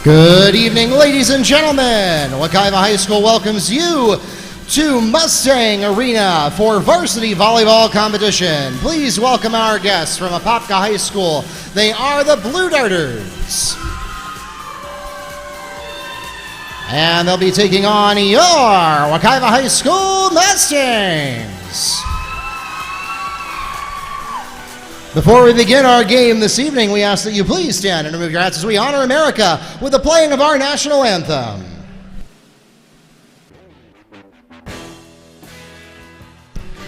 Good evening, ladies and gentlemen. Wekiva High School welcomes you to Mustang Arena for Varsity Volleyball competition. Please welcome our guests from Apopka High School. They are the Blue Darters. And they'll be taking on your Wekiva High School Mustangs. Before we begin our game this evening, we ask that you please stand and remove your hats as we honor America with the playing of our national anthem.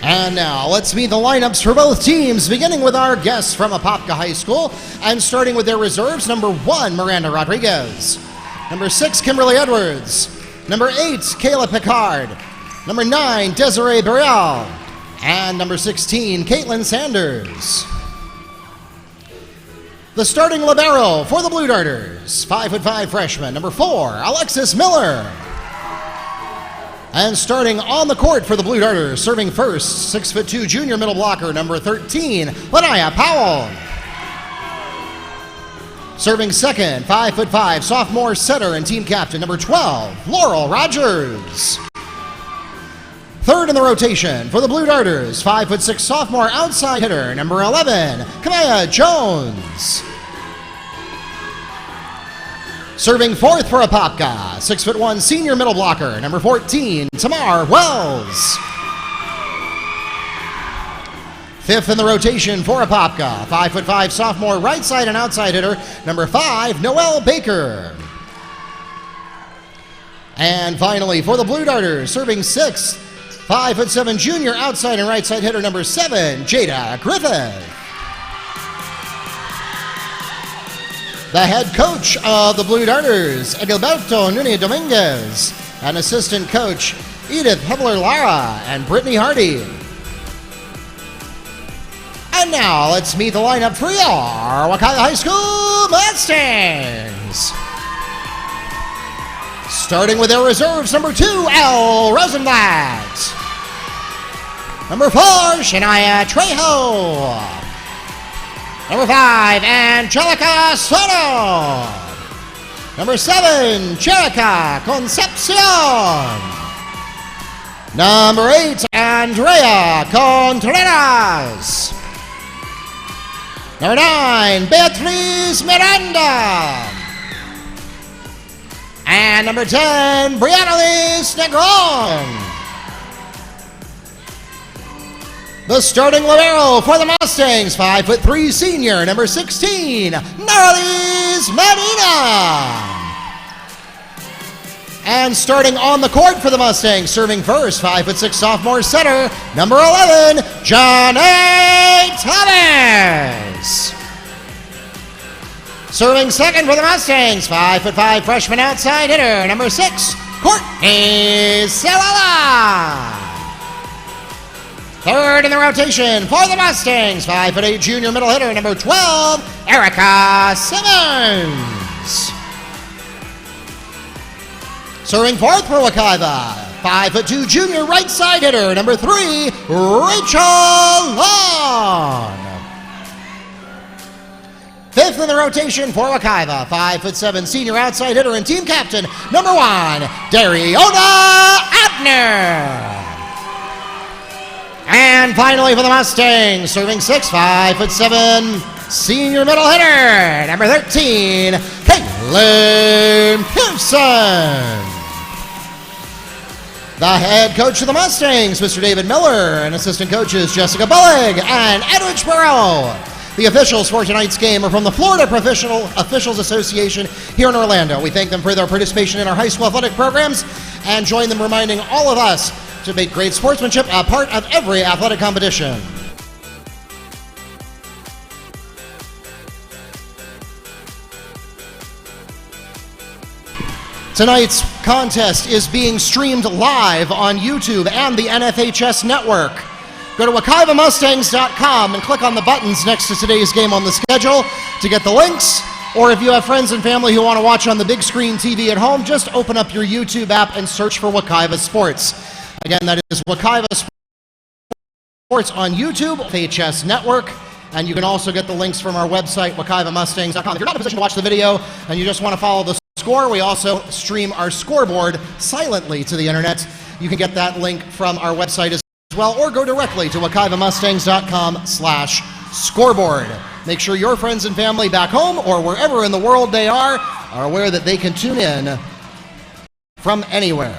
And now, let's meet the lineups for both teams, beginning with our guests from Apopka High School, and starting with their reserves, number 1, Miranda Rodriguez, number 6, Kimberly Edwards, number 8, Kayla Picard, number 9, Desiree Burrell, and number 16, Caitlin Sanders. The starting libero for the Blue Darters, 5'5" freshman, number 4, Alexis Miller. And starting on the court for the Blue Darters, serving first, 6'2" junior middle blocker, number 13, Lanaya Powell. Serving second, 5'5", sophomore setter and team captain, number 12, Laurel Rogers. Third in the rotation for the Blue Darters, 5'6" sophomore outside hitter, number 11, Kamaya Jones. Serving fourth for Apopka, 6'1" senior middle blocker, number 14, Tamar Wells. Fifth in the rotation for Apopka, 5'5" sophomore right side and outside hitter, number 5, Noelle Baker. And finally for the Blue Darters, serving sixth, 5'7" junior outside and right side hitter, number 7, Jada Griffith. The head coach of the Blue Darters, Egilberto Nunez Dominguez, and assistant coach, Edith Hebler-Lara and Brittany Hardy. And now, let's meet the lineup for your Wekiva High School Mustangs. Starting with their reserves, number 2, Elle Rosenblatt. Number 4, Shania Trejo. Number 5, Angelica Soto. Number 7, Cherica Concepcion. Number 8, Andrea Contreras. Number 9, Beatriz Miranda. And number 10, Brianna Negron. The starting libero for the Mustangs, 5'3" senior, number 16, Narlis Medina. And starting on the court for the Mustangs, serving first, 5'6" sophomore setter, number 11, Johnny Thomas. Serving second for the Mustangs, 5'5" freshman outside hitter, number 6, Courtney Salala. Third in the rotation for the Mustangs, 5'8" junior middle hitter, number 12, Erica Simmons. Serving fourth for Wekiva, 5'2" junior right side hitter, number 3, Rachel Long. Fifth in the rotation for Wekiva, 5'7" senior outside hitter and team captain, number 1, Dariona Abner. And finally for the Mustangs, serving 6, 5'7" senior middle hitter, number 13, Caitlin Pearson. The head coach of the Mustangs, Mr. David Miller, and assistant coaches Jessica Bullig and Edwidge Burrow. The officials for tonight's game are from the Florida Professional Officials Association here in Orlando. We thank them for their participation in our high school athletic programs and join them reminding all of us to make great sportsmanship a part of every athletic competition. Tonight's contest is being streamed live on YouTube and the NFHS network. Go to WekivaMustangs.com and click on the buttons next to today's game on the schedule to get the links. Or if you have friends and family who want to watch on the big screen TV at home, just open up your YouTube app and search for Wekiva Sports. Again, that is Wekiva Sports on YouTube, FHS Network, and you can also get the links from our website, WekivaMustangs.com. If you're not in a position to watch the video and you just want to follow the score. We also stream our scoreboard silently to the internet. You can get that link from our website as well, or go directly to wekivamustangs.com/scoreboard. Make sure your friends and family back home or wherever in the world they are aware that they can tune in from anywhere.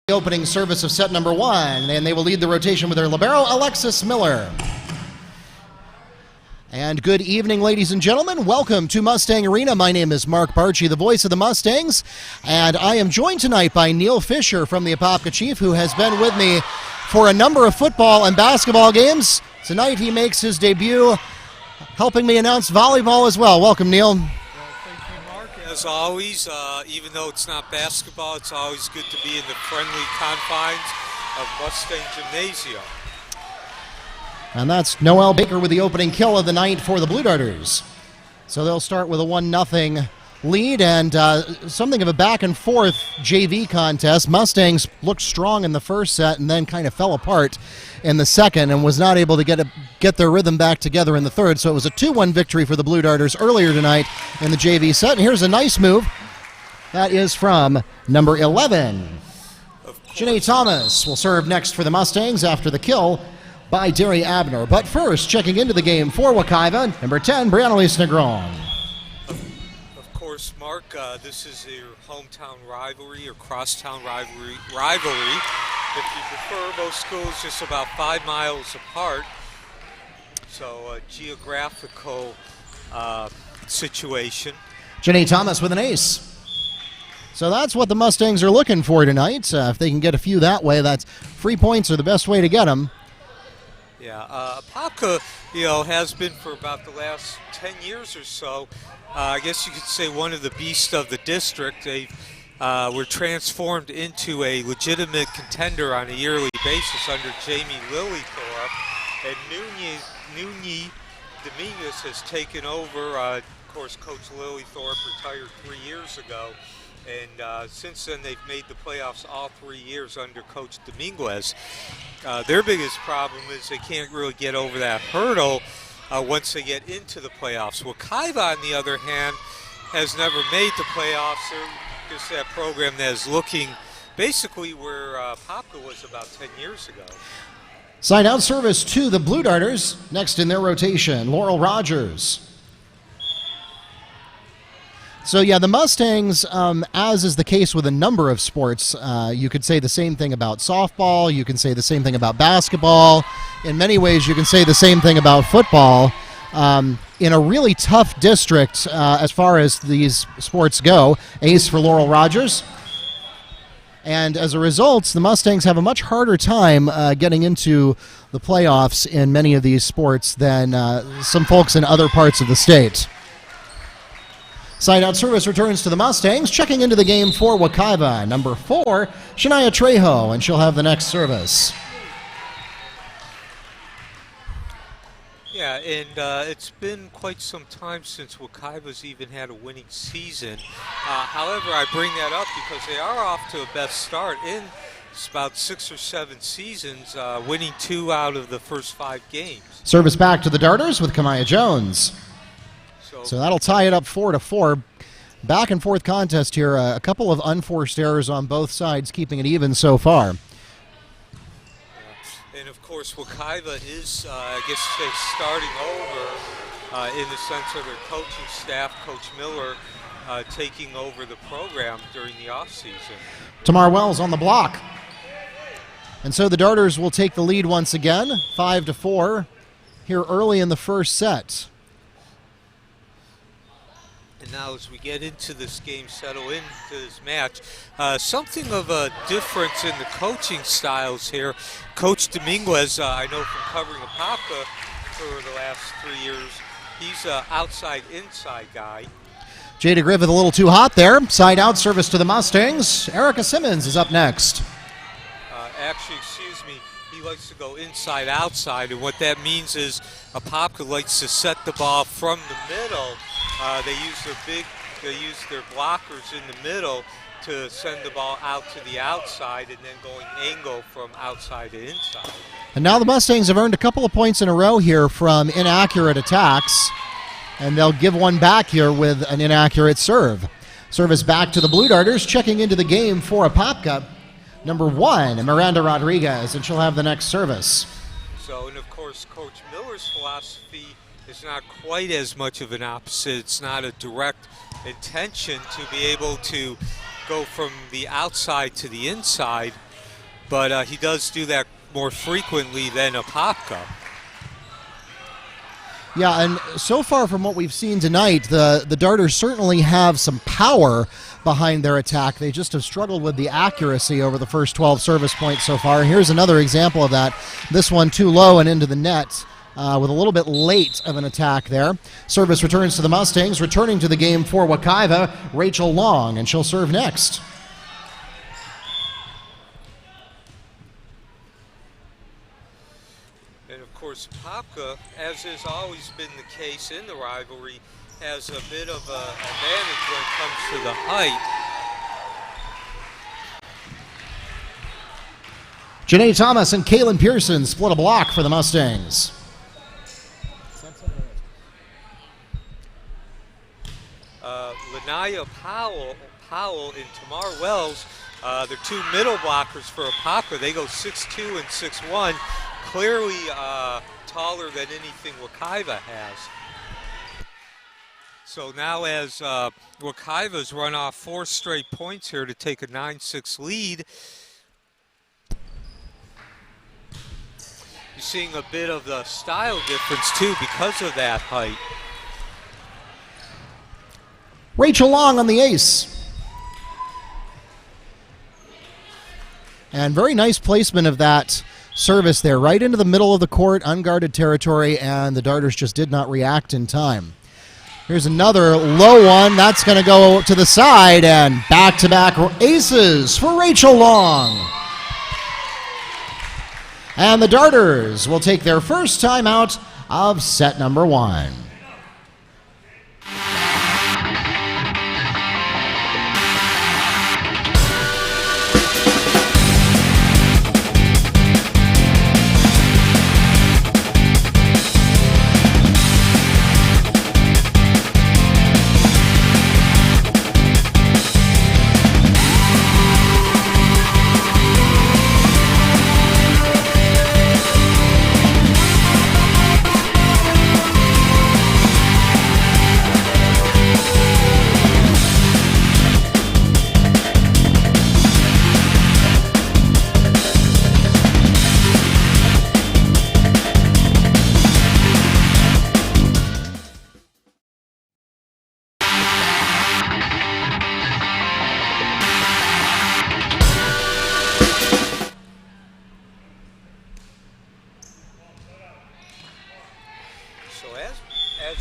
The opening service of set number 1, and they will lead the rotation with their libero, Alexis Miller. And good evening, ladies and gentlemen. Welcome to Mustang Arena. My name is Mark Barchi, the voice of the Mustangs, and I am joined tonight by Neil Fisher from the Apopka Chief, who has been with me for a number of football and basketball games. Tonight he makes his debut, helping me announce volleyball as well. Welcome, Neil. As always, even though it's not basketball, it's always good to be in the friendly confines of Mustang Gymnasium. And that's Noel Baker with the opening kill of the night for the Blue Darters. So they'll start with a 1-0 lead and something of a back-and-forth JV contest. Mustangs looked strong in the first set and then kind of fell apart in the second and was not able to get their rhythm back together in the third. So it was a 2-1 victory for the Blue Darters earlier tonight in the JV set. And here's a nice move. That is from number 11. Janae Thomas will serve next for the Mustangs after the kill by Derry Abner. But first, checking into the game for Wekiva, number 10, Brianna-Lise Negron. Of course, Mark, this is your hometown rivalry or crosstown rivalry. If you prefer, both schools just about 5 miles apart. So a geographical situation. Janae Thomas with an ace. So that's what the Mustangs are looking for tonight. If they can get a few that way, that's free points are the best way to get them. Yeah, Apopka, has been for about the last 10 years or so. I guess you could say one of the beasts of the district. They were transformed into a legitimate contender on a yearly basis under Jamie Lillythorpe. And Nuni Dominguez has taken over. Of course, Coach Lillythorpe retired 3 years ago. And since then, they've made the playoffs all 3 years under Coach Dominguez. Their biggest problem is they can't really get over that hurdle once they get into the playoffs. Wekiva, on the other hand, has never made the playoffs. They're just that program that is looking basically where Apopka was about 10 years ago. Side out service to the Blue Darters. Next in their rotation, Laurel Rogers. So yeah, the Mustangs, as is the case with a number of sports, you could say the same thing about softball, you can say the same thing about basketball. In many ways, you can say the same thing about football. In a really tough district as far as these sports go, ace for Laurel Rogers. And as a result, the Mustangs have a much harder time getting into the playoffs in many of these sports than some folks in other parts of the state. Side out service returns to the Mustangs. Checking into the game for Wekiva, number 4, Shania Trejo, and she'll have the next service. Yeah, and it's been quite some time since Wekiva's even had a winning season. However, I bring that up because they are off to a best start in about 6 or 7 seasons, winning 2 out of the first 5 games. Service back to the Darters with Kamaya Jones. So that'll tie it up 4-4. Back and forth contest here. A couple of unforced errors on both sides, keeping it even so far. And of course, Wekiva is, I guess, starting over in the sense of their coaching staff. Coach Miller taking over the program during the offseason. Tamar Wells on the block. And so the Darters will take the lead once again, 5-4, here early in the first set. And now as we get into this game, settle into this match, something of a difference in the coaching styles here. Coach Dominguez, I know from covering Apopka for the last 3 years, he's an outside-inside guy. Jada Griffith a little too hot there. Side out service to the Mustangs. Erica Simmons is up next. Actually, excuse me, he likes to go inside-outside, and what that means is Apopka likes to set the ball from the middle. They use their blockers in the middle to send the ball out to the outside and then going angle from outside to inside. And now the Mustangs have earned a couple of points in a row here from inaccurate attacks, and they'll give one back here with an inaccurate serve. Service back to the Blue Darters, checking into the game for Apopka. Number 1, Miranda Rodriguez, and she'll have the next service. So, and of course, Coach Miller's philosophy is not quite as much of an opposite. It's not a direct intention to be able to go from the outside to the inside, but he does do that more frequently than Apopka. Yeah, and so far from what we've seen tonight, the Darters certainly have some power behind their attack. They just have struggled with the accuracy over the first 12 service points so far. Here's another example of that. This one too low and into the net with a little bit late of an attack there. Service returns to the Mustangs. Returning to the game for Wekiva, Rachel Long, and she'll serve next. And of course, Apopka, as has always been the case in the rivalry, has a bit of an advantage when it comes to the height. Janae Thomas and Kaylin Pearson split a block for the Mustangs. Lanaya Powell and Tamar Wells, they're 2 middle blockers for Apopka. They go 6'2" and 6'1", clearly taller than anything Wekiva has. So now as Wekiva's run off 4 straight points here to take a 9-6 lead, you're seeing a bit of the style difference too because of that height. Rachel Long on the ace. And very nice placement of that service there, right into the middle of the court, unguarded territory, and the Darters just did not react in time. Here's another low one. That's going to go to the side, and back-to-back aces for Rachel Long. And the Darters will take their first time out of set number 1.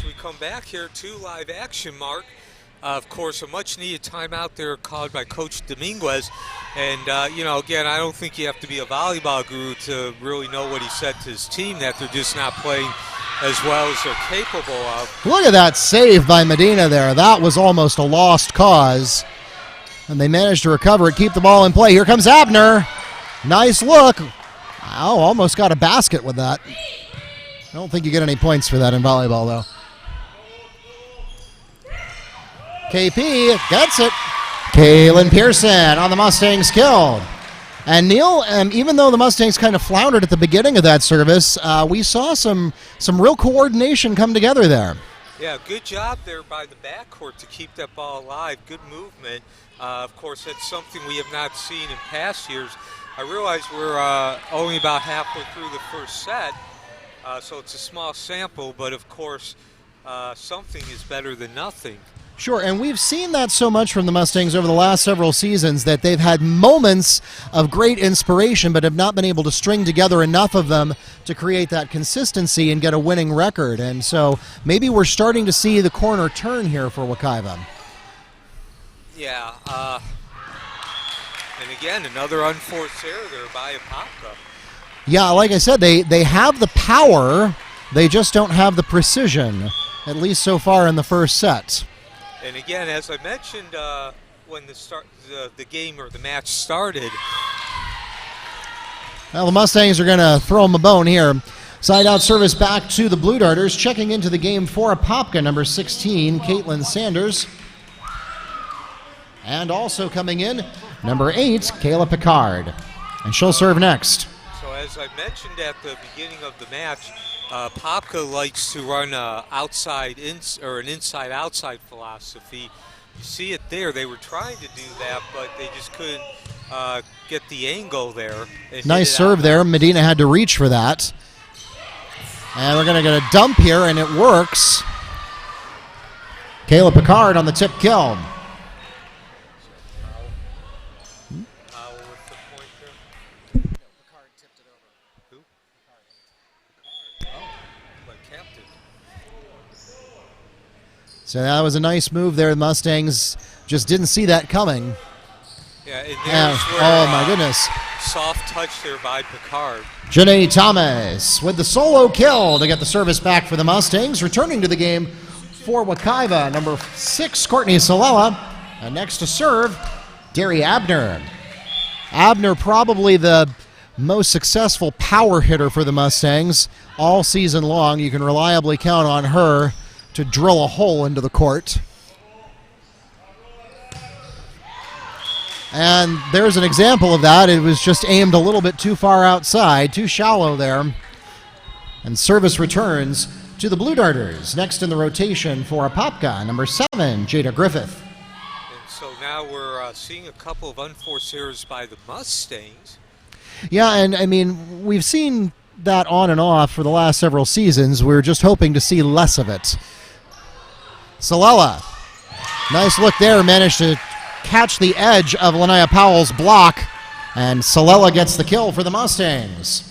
as we come back here to live action, Mark. Of course, a much-needed timeout there called by Coach Dominguez. And, again, I don't think you have to be a volleyball guru to really know what he said to his team, that they're just not playing as well as they're capable of. Look at that save by Medina there. That was almost a lost cause. And they managed to recover it, keep the ball in play. Here comes Abner. Nice look. Oh, almost got a basket with that. I don't think you get any points for that in volleyball, though. KP gets it. Kaylin Pearson on the Mustangs killed. And Neil, even though the Mustangs kind of floundered at the beginning of that service, we saw some real coordination come together there. Yeah, good job there by the backcourt to keep that ball alive. Good movement. Of course, that's something we have not seen in past years. I realize we're only about halfway through the first set, so it's a small sample, but of course, something is better than nothing. Sure, and we've seen that so much from the Mustangs over the last several seasons that they've had moments of great inspiration but have not been able to string together enough of them to create that consistency and get a winning record. And so maybe we're starting to see the corner turn here for Wekiva. Yeah, and again, another unforced error there by Apopka. Yeah, like I said, they have the power, they just don't have the precision, at least so far in the first set. And again, as I mentioned when the game or the match started. Well, the Mustangs are going to throw them a bone here. Side out service back to the Blue Darters. Checking into the game for Apopka, number 16, Caitlin Sanders. And also coming in, number 8, Kayla Picard. And she'll serve next. So as I mentioned at the beginning of the match, Apopka likes to run an inside-outside philosophy. You see it there. They were trying to do that, but they just couldn't get the angle there. Nice serve there. Medina had to reach for that. And we're going to get a dump here, and it works. Kayla Picard on the tip kill. So that was a nice move there. The Mustangs just didn't see that coming. Yeah, and oh my goodness. Soft touch there by Picard. Janae Thomas with the solo kill to get the service back for the Mustangs. Returning to the game for Wekiva, number 6, Courtney Salela. And next to serve, Derry Abner. Abner probably the most successful power hitter for the Mustangs all season long. You can reliably count on her to drill a hole into the court. And there's an example of that. It was just aimed a little bit too far outside, too shallow there. And service returns to the Blue Darters. Next in the rotation for Apopka, number 7, Jada Griffith. And so now we're seeing a couple of unforced errors by the Mustangs. Yeah, and I mean, we've seen that on and off for the last several seasons. We're just hoping to see less of it. Salela, nice look there, managed to catch the edge of Linnea Powell's block, and Salela gets the kill for the Mustangs.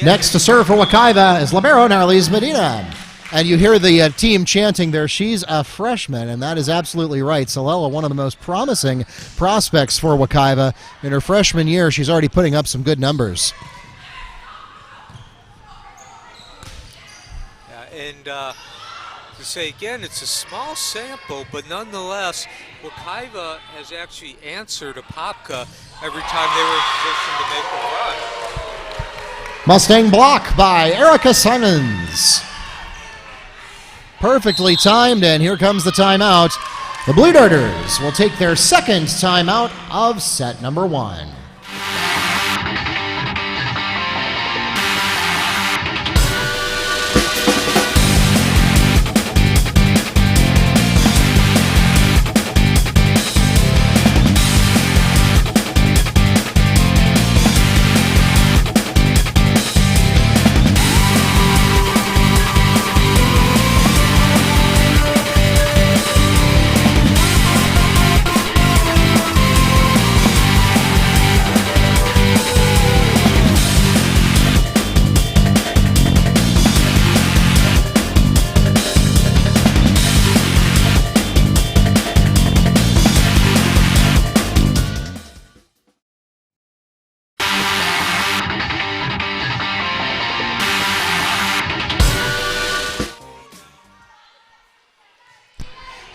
Next to serve for Wekiva is libero Narlise Medina. And you hear the team chanting there, she's a freshman, and that is absolutely right. Salela, one of the most promising prospects for Wekiva. In her freshman year, she's already putting up some good numbers. Yeah, and to say again, it's a small sample, but nonetheless, Wekiva has actually answered Apopka every time they were in position to make a run. Mustang block by Erica Simons. Perfectly timed, and here comes the timeout. The Blue Darters will take their second timeout of set number 1.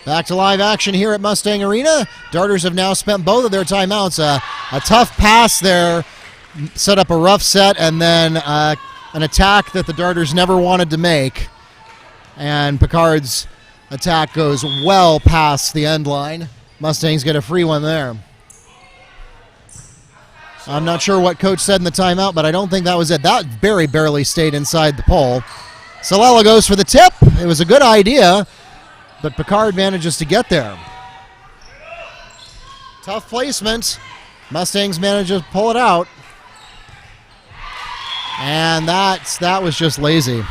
Back to live action here at Mustang Arena. Darters have now spent both of their timeouts. A tough pass there, set up a rough set, and then an attack that the Darters never wanted to make. And Picard's attack goes well past the end line. Mustangs get a free one there. I'm not sure what coach said in the timeout, but I don't think that was it. That very barely stayed inside the pole. Salela goes for the tip. It was a good idea, but Picard manages to get there. Tough placement. Mustangs manage to pull it out. And that was just lazy.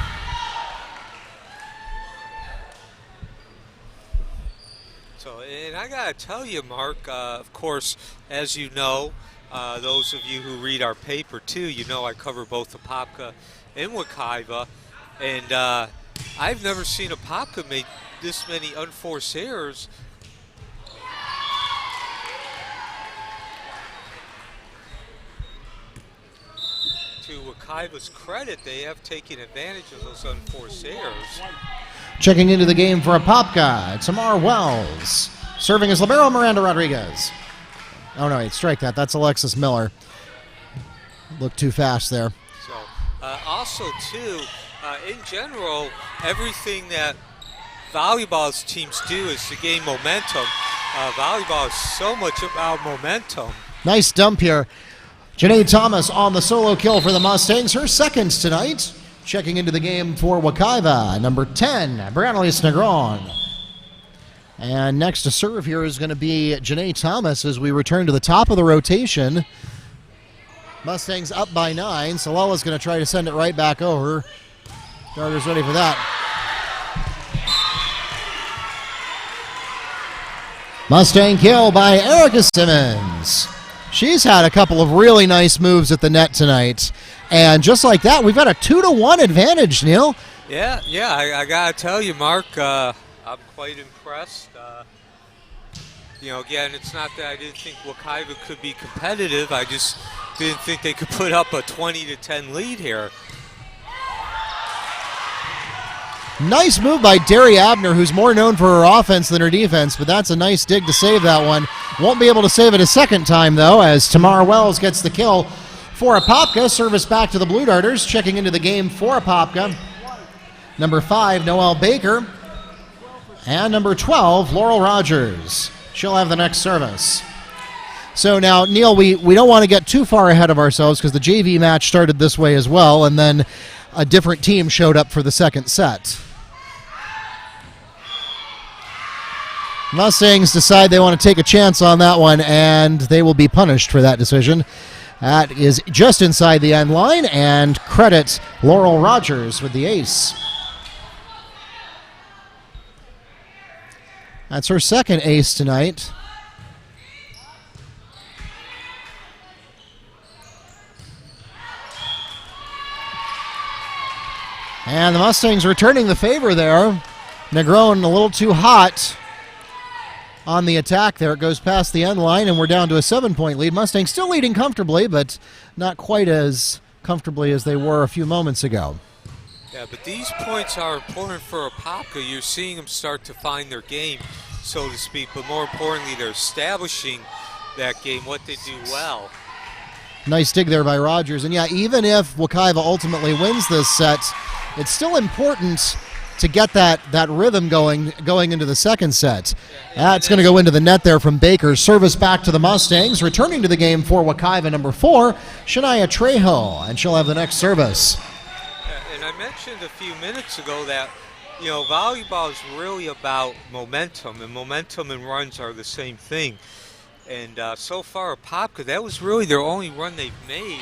So, and I got to tell you, Mark, of course, as you know, those of you who read our paper too, you know I cover both Apopka and Wekiva. And I've never seen Apopka make this many unforced errors. To Wekiva's credit, they have taken advantage of those unforced errors. Checking into the game for Apopka, Tamar Wells. Serving as libero, Miranda Rodriguez. Oh, no, wait, strike that. That's Alexis Miller. Looked too fast there. So, also, too, in general, everything that volleyball's teams do is to gain momentum. Volleyball is so much about momentum. Nice dump here. Janae Thomas on the solo kill for the Mustangs, her second tonight. Checking into the game for Wekiva, number 10, Brannelise Negron. And next to serve here is going to be Janae Thomas as we return to the top of the rotation. Mustangs up by 9. Salela's going to try to send it right back over. Darters ready for that. Mustang kill by Erica Simmons. She's had a couple of really nice moves at the net tonight. And just like that, we've got a 2-1 advantage, Neil. Yeah, I got to tell you, Mark, I'm quite impressed. Again, it's not that I didn't think Wekiva could be competitive. I just didn't think they could put up a 20-10 lead here. Nice move by Derry Abner, who's more known for her offense than her defense, but that's a nice dig to save that one. Won't be able to save it a second time, though, as Tamar Wells gets the kill for Apopka. Service back to the Blue Darters. Checking into the game for Apopka, number 5, Noelle Baker, and number 12, Laurel Rogers. She'll have the next service. So now, Neil, we don't want to get too far ahead of ourselves because the JV match started this way as well, and then a different team showed up for the second set. Mustangs decide they want to take a chance on that one, and they will be punished for that decision. That is just inside the end line, and credit Laurel Rogers with the ace. That's her second ace tonight. And the Mustangs returning the favor there. Negron a little too hot on the attack there. It goes past the end line, and we're down to a 7-point lead. Mustangs still leading comfortably, but not quite as comfortably as they were a few moments ago. Yeah, but these points are important for Apopka. You're seeing them start to find their game, so to speak, but more importantly, they're establishing that game, what they do well. Nice dig there by Rogers. And yeah, even if Wekiva ultimately wins this set, it's still important to get that rhythm going into the second set. That's going to go into the net there from Baker. Service back to the Mustangs. Returning to the game for Wekiva, number 4, Shania Trejo, and she'll have the next service. And I mentioned a few minutes ago that, volleyball is really about momentum, and momentum and runs are the same thing. And so far, Apopka, that was really their only run they've made.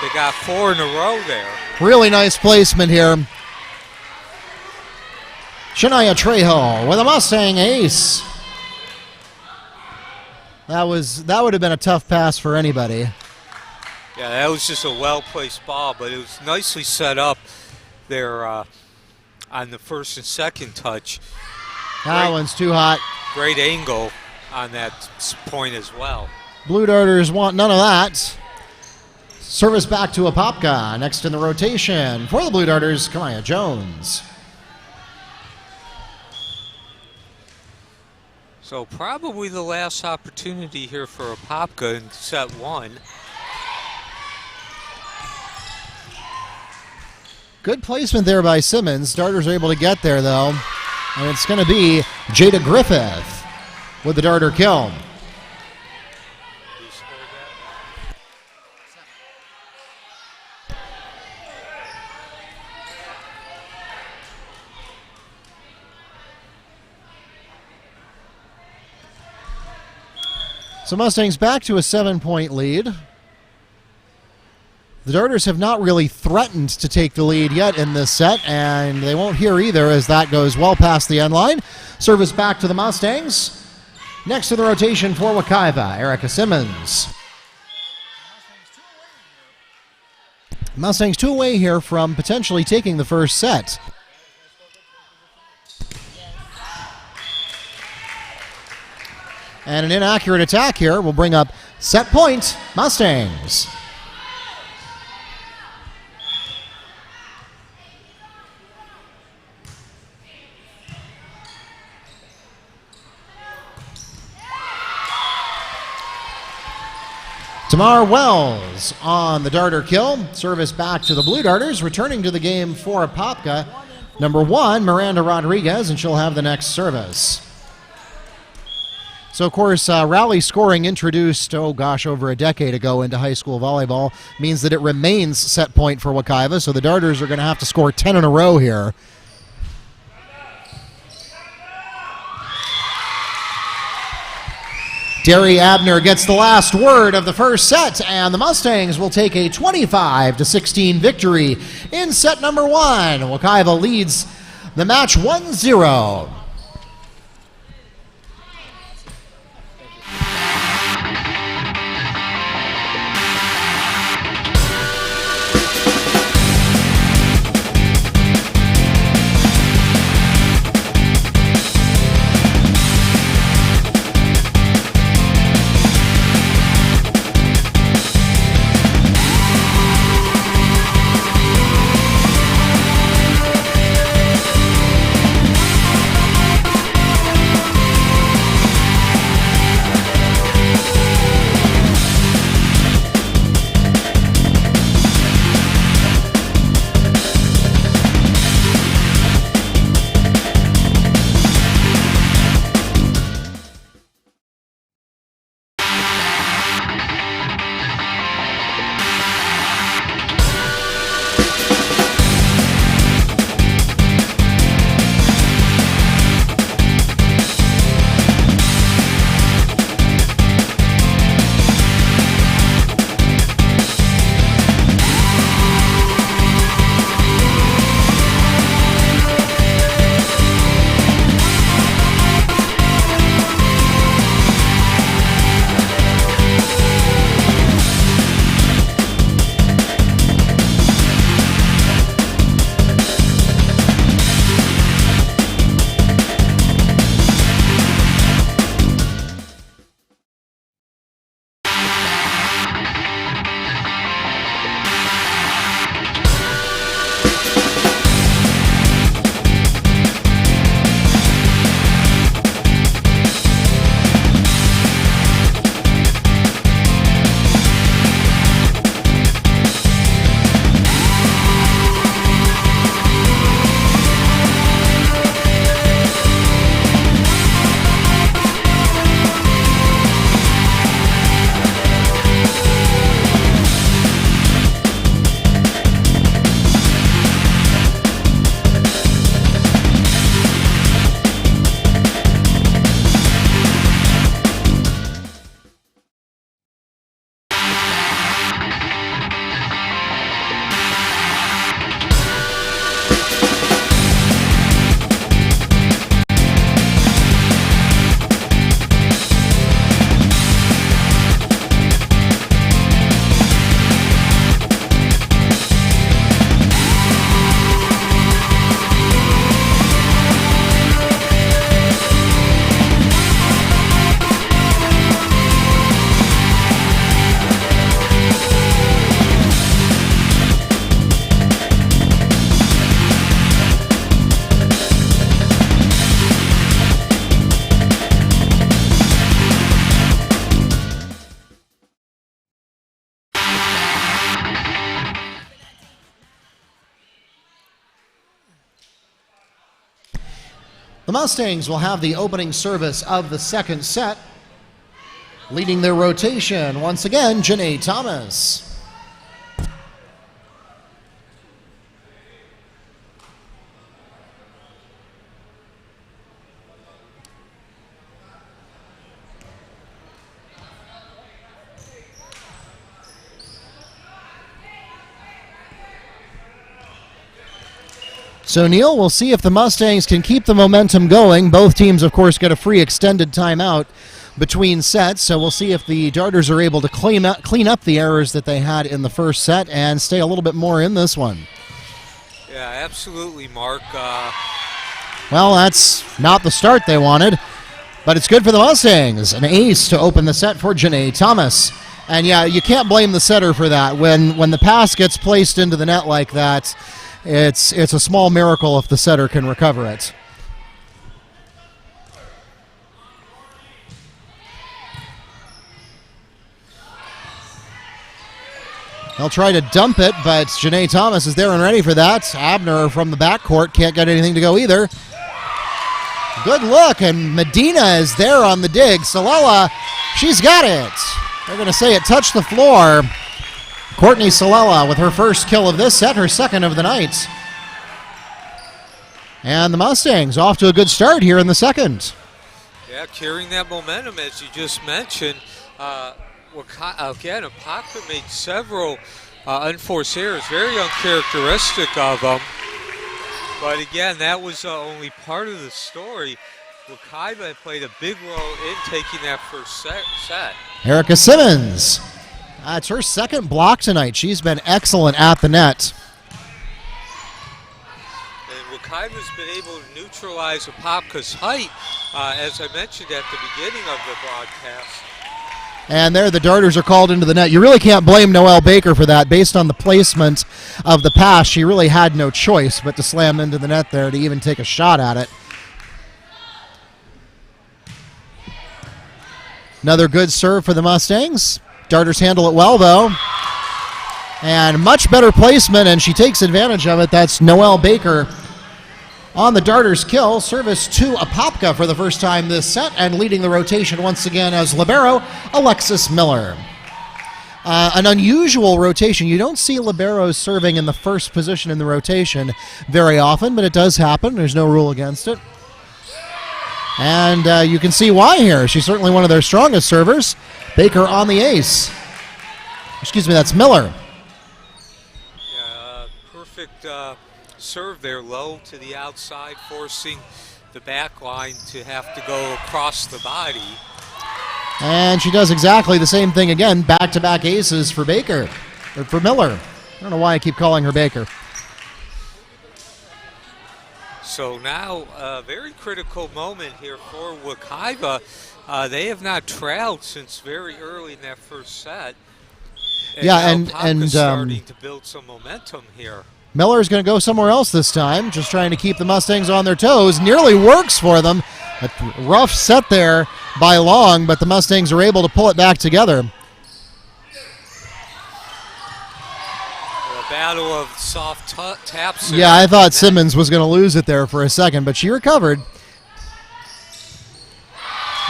They got 4 in a row there. Really nice placement here. Shania Trejo with a Mustang ace. That would have been a tough pass for anybody. Yeah, that was just a well-placed ball, but it was nicely set up there on the first and second touch. That one's too hot. Great angle on that point as well. Blue Darters want none of that. Service back to Apopka. Next in the rotation for the Blue Darters, Kamaya Jones. So probably the last opportunity here for Apopka in set 1. Good placement there by Simmons. Darters are able to get there, though. And it's going to be Jada Griffith with the darter kill. So Mustangs back to a 7-point lead. The Darters have not really threatened to take the lead yet in this set, and they won't here either as that goes well past the end line. Service back to the Mustangs. Next to the rotation for Wekiva, Erica Simmons. Mustangs 2 away here from potentially taking the first set. And an inaccurate attack here will bring up set point, Mustangs. Tamar Wells on the darter kill. Service back to the Blue Darters. Returning to the game for Apopka, number 1, Miranda Rodriguez, and she'll have the next service. So, of course, rally scoring introduced, over a decade ago into high school volleyball means that it remains set point for Wekiva, so the Darters are going to have to score 10 in a row here. Derry Abner gets the last word of the first set, and the Mustangs will take a 25-16 victory in set number 1. Wekiva leads the match 1-0. The Mustangs will have the opening service of the second set. Leading their rotation, once again, Janae Thomas. So, Neil, we'll see if the Mustangs can keep the momentum going. Both teams, of course, get a free extended timeout between sets, so we'll see if the Darters are able to clean up the errors that they had in the first set and stay a little bit more in this one. Yeah, absolutely, Mark. Well, that's not the start they wanted, but it's good for the Mustangs. An ace to open the set for Janae Thomas. And, yeah, you can't blame the setter for that. When the pass gets placed into the net like that, it's a small miracle if the setter can recover it. They'll try to dump it, but Janae Thomas is there and ready for that. Abner from the backcourt can't get anything to go either. Good look, and Medina is there on the dig. Salela, she's got it. They're going to say it touched the floor. Courtney Salela with her first kill of this set, her second of the night. And the Mustangs off to a good start here in the second. Yeah, carrying that momentum, as you just mentioned. Again, Apopka made several unforced errors, very uncharacteristic of them. But again, that was only part of the story. Wekiva played a big role in taking that first set. Erica Simmons. It's her second block tonight. She's been excellent at the net. And Wekiva's been able to neutralize Apopka's height, as I mentioned at the beginning of the broadcast. And there the Darters are called into the net. You really can't blame Noelle Baker for that. Based on the placement of the pass, she really had no choice but to slam into the net there to even take a shot at it. Another good serve for the Mustangs. Darters handle it well, though. And much better placement, and she takes advantage of it. That's Noelle Baker on the Darters kill. Service to Apopka for the first time this set, and leading the rotation once again as libero, Alexis Miller. An unusual rotation. You don't see liberos serving in the first position in the rotation very often, but it does happen. There's no rule against it. And you can see why here. She's certainly one of their strongest servers. Baker on the ace. Excuse me, that's Miller. Yeah, perfect serve there, low to the outside, forcing the back line to have to go across the body. And she does exactly the same thing again. Back-to-back aces for Baker, or for Miller. I don't know why I keep calling her Baker. So now a very critical moment here for Wekiva. They have not trailed since very early in that first set. And starting to build some momentum here. Miller's going to go somewhere else this time, just trying to keep the Mustangs on their toes. Nearly works for them. A rough set there by Long, but the Mustangs are able to pull it back together. A battle of soft taps. Yeah, I thought Simmons was going to lose it there for a second, but she recovered.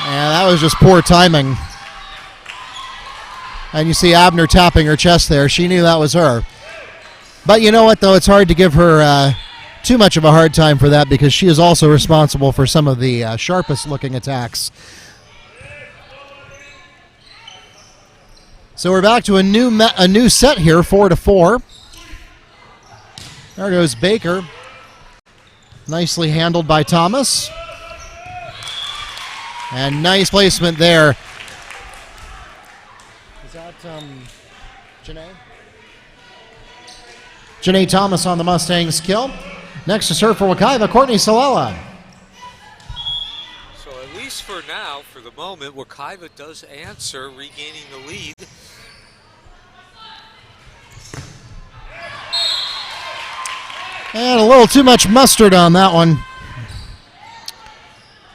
And that was just poor timing. And you see Abner tapping her chest there. She knew that was her. But you know what, though? It's hard to give her too much of a hard time for that, because she is also responsible for some of the sharpest-looking attacks. So we're back to a new set here, 4-4. There goes Baker. Nicely handled by Thomas. And nice placement there. Is that Janae? Janae Thomas on the Mustangs kill. Next to serve for Wekiva, Courtney Salela. So at least for now, for the moment, Wekiva does answer, regaining the lead. And a little too much mustard on that one.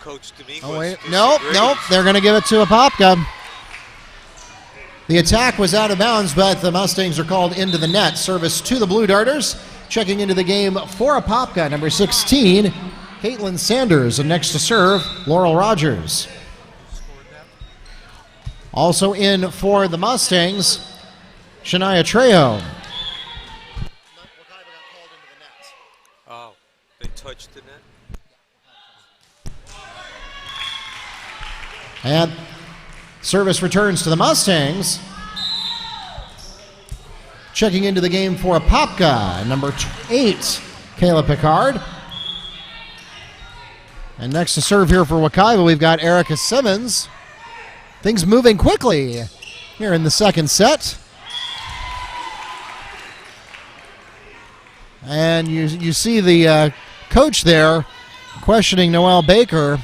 Coach Dominguez. Oh, wait. Nope. They're going to give it to Apopka. The attack was out of bounds, but the Mustangs are called into the net. Service to the Blue Darters. Checking into the game for Apopka, number 16, Caitlin Sanders, and next to serve, Laurel Rogers. Also in for the Mustangs, Shania Trejo. Oh, they touched the net. And service returns to the Mustangs. Checking into the game for Apopka, number 8, Kayla Picard. And next to serve here for Wekiva, we've got Erica Simmons. Things moving quickly here in the second set. And you see the coach there questioning Noelle Baker,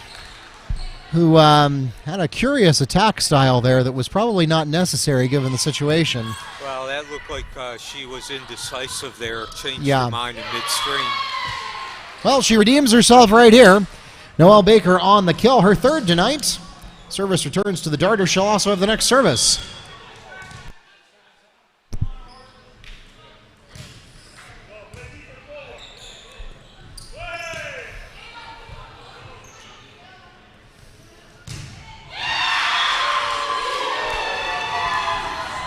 who had a curious attack style there that was probably not necessary given the situation. Well, that looked like she was indecisive there, changed her mind in midstream. Well, she redeems herself right here. Noelle Baker on the kill, her third tonight. Service returns to the Darters. She'll also have the next service.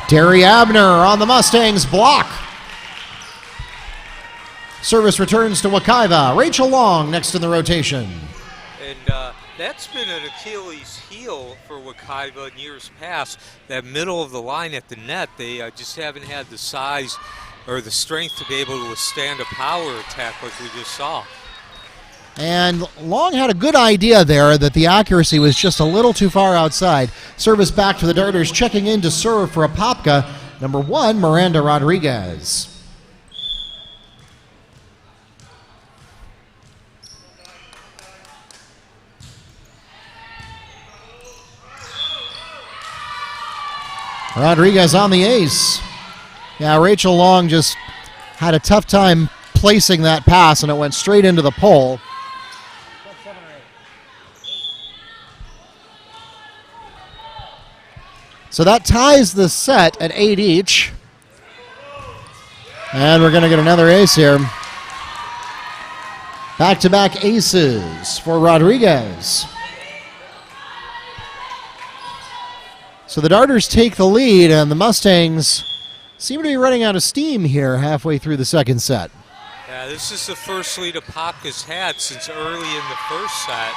Terry Abner on the Mustangs block. Service returns to Wekiva. Rachel Long next in the rotation. And that's been an Achilles heel for Wekiva in years past. That middle of the line at the net, they just haven't had the size or the strength to be able to withstand a power attack like we just saw. And Long had a good idea there that the accuracy was just a little too far outside. Service back to the Darters, checking in to serve for Apopka, number 1, Miranda Rodriguez. Rodriguez on the ace. Yeah, Rachel Long just had a tough time placing that pass, and it went straight into the pole. So that ties the set at 8 each. And we're going to get another ace here. Back-to-back aces for Rodriguez. So the Darters take the lead, and the Mustangs seem to be running out of steam here halfway through the second set. Yeah, this is the first lead Apopka's had since early in the first set.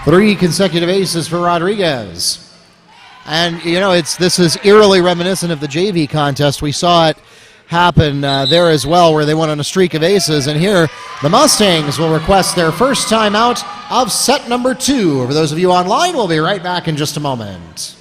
3 consecutive aces for Rodriguez. And, you know, this is eerily reminiscent of the JV contest. We saw it happen there as well, where they went on a streak of aces. And here, the Mustangs will request their first timeout of set number 2. For those of you online, we'll be right back in just a moment.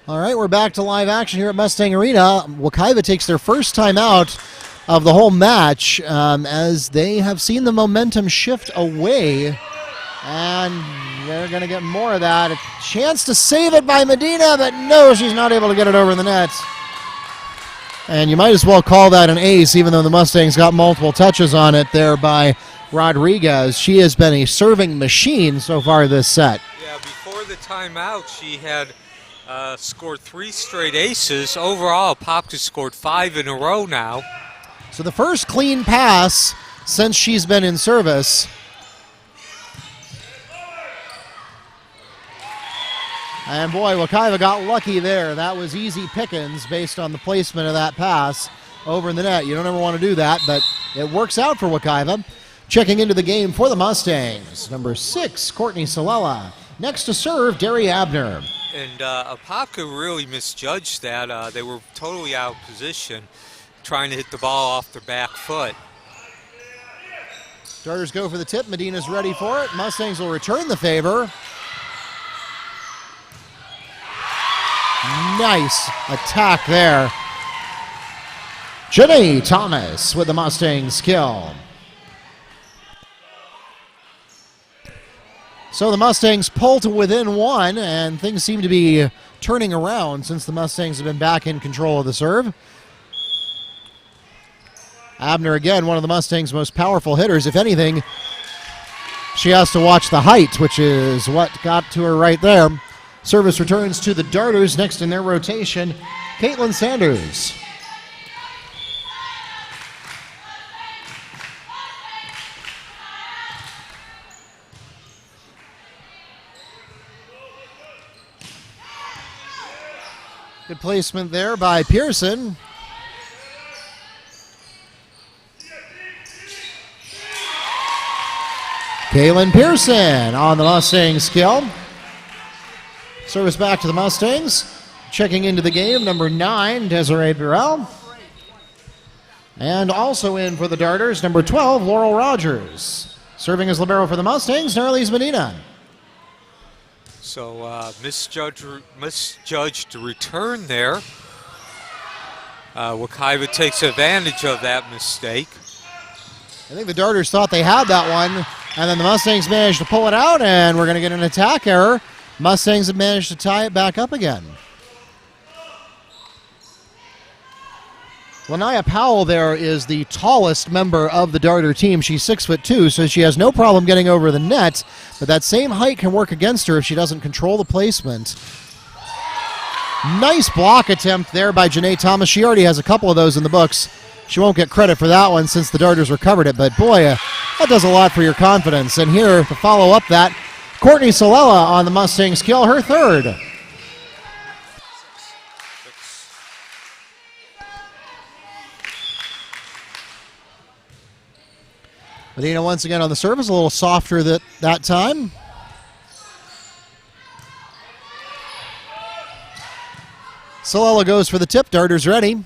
All right, we're back to live action here at Mustang Arena. Wekiva takes their first time out of the whole match as they have seen the momentum shift away. And they're going to get more of that. A chance to save it by Medina, but no, she's not able to get it over the net. And you might as well call that an ace, even though the Mustangs got multiple touches on it there by Rodriguez. She has been a serving machine so far this set. Yeah, before the timeout, she had scored 3 straight aces. Overall, Apopka scored 5 in a row now. So the first clean pass since she's been in service. And boy, Wekiva got lucky there. That was easy pickings based on the placement of that pass. over in the net. You don't ever want to do that, but it works out for Wekiva. Checking into the game for the Mustangs, number 6, Courtney Salela. Next to serve, Derry Abner. And Apopka really misjudged that. They were totally out of position, trying to hit the ball off their back foot. Darters go for the tip. Medina's ready for it. Mustangs will return the favor. Nice attack there. Janae Thomas with the Mustangs kill. So the Mustangs pull to within 1, and things seem to be turning around since the Mustangs have been back in control of the serve. Abner, again, one of the Mustangs' most powerful hitters. If anything, she has to watch the height, which is what got to her right there. Service returns to the Darters. Next in their rotation, Caitlin Sanders. Good placement there by Pearson. Kaylin Pearson on the Mustangs kill. Service back to the Mustangs. Checking into the game, number 9, Desiree Burrell. And also in for the Darters, number 12, Laurel Rogers. Serving as libero for the Mustangs, Narlise Medina. So misjudged the return there. Wekiva takes advantage of that mistake. I think the Darters thought they had that one, and then the Mustangs managed to pull it out, and we're going to get an attack error. Mustangs have managed to tie it back up again. Lanaya Powell there is the tallest member of the Darter team. She's 6'2", so she has no problem getting over the net, but that same height can work against her if she doesn't control the placement. Nice block attempt there by Janae Thomas. She already has a couple of those in the books. She won't get credit for that one since the Darters recovered it, but boy, that does a lot for your confidence. And here to follow up that, Courtney Salela on the Mustangs kill, her third. Medina once again on the service, a little softer that time. Salela goes for the tip, Darters ready.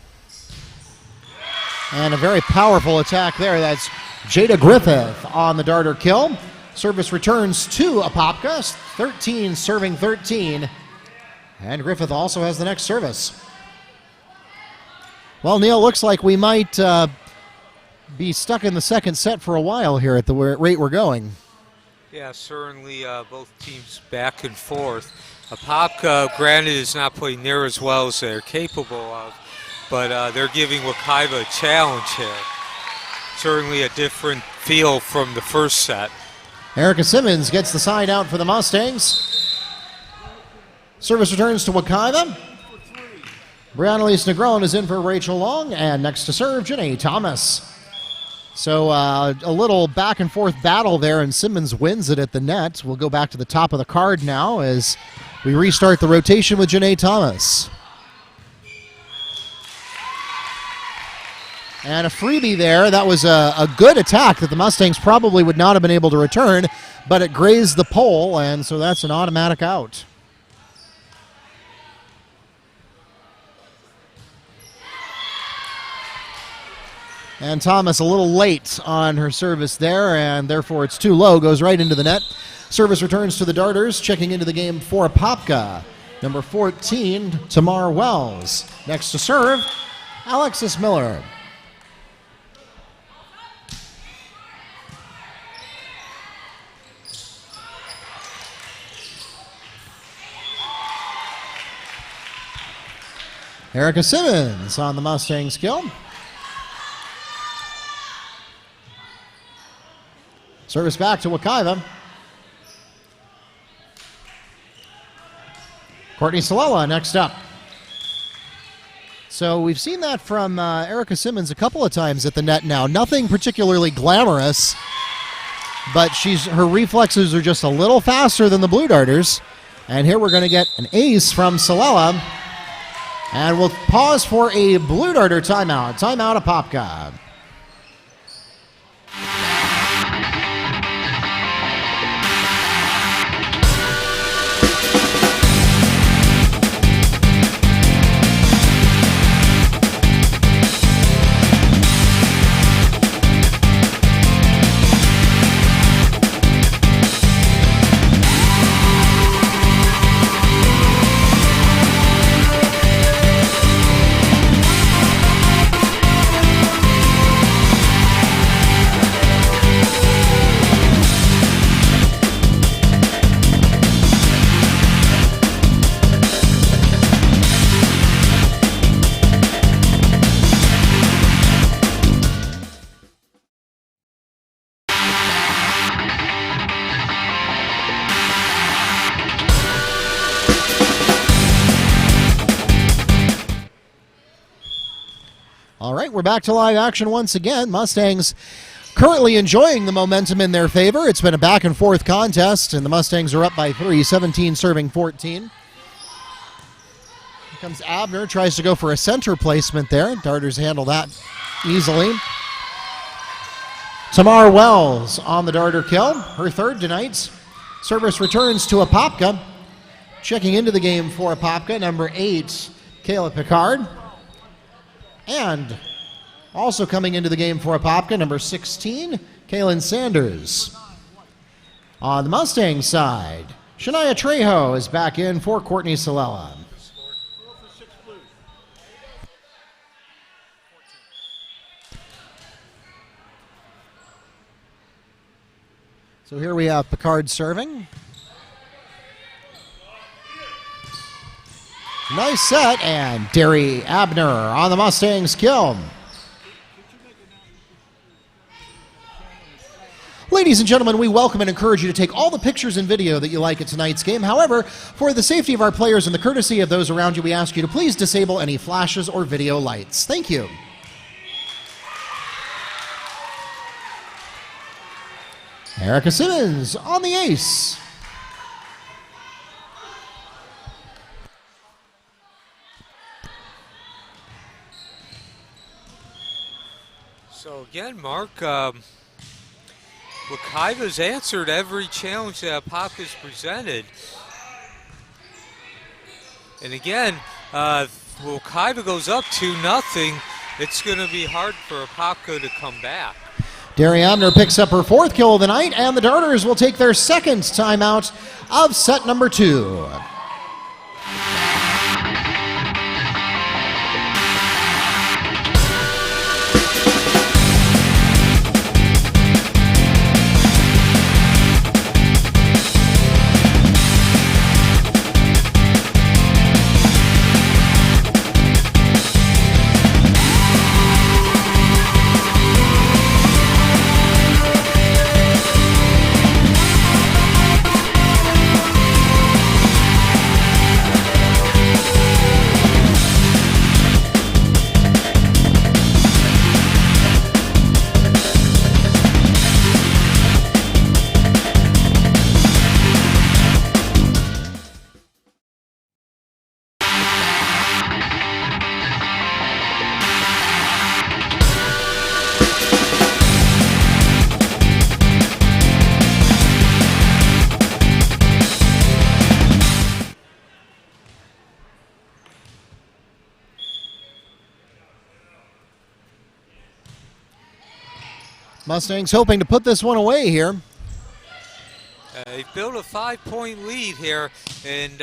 And a very powerful attack there. That's Jada Griffith on the Darter kill. Service returns to Apopka, 13 serving 13. And Griffith also has the next service. Well, Neil, looks like we might be stuck in the second set for a while here at the rate we're going. Yeah, certainly both teams back and forth. Apopka, granted, is not playing near as well as they're capable of, but they're giving Wekiva a challenge here. Certainly a different feel from the first set. Erica Simmons gets the side out for the Mustangs. Service returns to Wekiva. Brianna-Lise Negron is in for Rachel Long, and next to serve, Janae Thomas. So a little back and forth battle there, and Simmons wins it at the net. We'll go back to the top of the card now as we restart the rotation with Janae Thomas. And a freebie there. That was a good attack that the Mustangs probably would not have been able to return, but it grazed the pole, and so that's an automatic out. And Thomas a little late on her service there, and therefore it's too low, goes right into the net. Service returns to the Darters, checking into the game for Apopka. Number 14, Tamar Wells. Next to serve, Alexis Miller. Erica Simmons on the Mustangs kill. Service back to Wekiva. Courtney Salela next up. So we've seen that from Erica Simmons a couple of times at the net now. Nothing particularly glamorous, but her reflexes are just a little faster than the Blue Darters. And here we're going to get an ace from Salela. And we'll pause for a Blue Darter timeout. Timeout, Apopka. All right, we're back to live action once again. Mustangs currently enjoying the momentum in their favor. It's been a back and forth contest, and the Mustangs are up by 3, 17 serving 14. Here comes Abner, tries to go for a center placement there. Darters handle that easily. Tamar Wells on the Darter kill, her third tonight. Service returns to Apopka. Checking into the game for Apopka, number 8, Kayla Picard. And also coming into the game for Apopka, number 16, Kaylin Sanders. On the Mustang side, Shania Trejo is back in for Courtney Salela. So here we have Picard serving. Nice set, and Derry Abner on the Mustangs kill. Ladies and gentlemen, we welcome and encourage you to take all the pictures and video that you like at tonight's game. However, for the safety of our players and the courtesy of those around you, we ask you to please disable any flashes or video lights. Thank you. Erica Simmons on the ace. So again, Mark, Wekiva's answered every challenge that Apopka's presented. And again, Wekiva goes up 2-0. It's going to be hard for Apopka to come back. Derry Abner picks up her 4th kill of the night, and the Darters will take their 2nd timeout of set number 2. Mustangs hoping to put this one away here. They built a 5-point lead here, and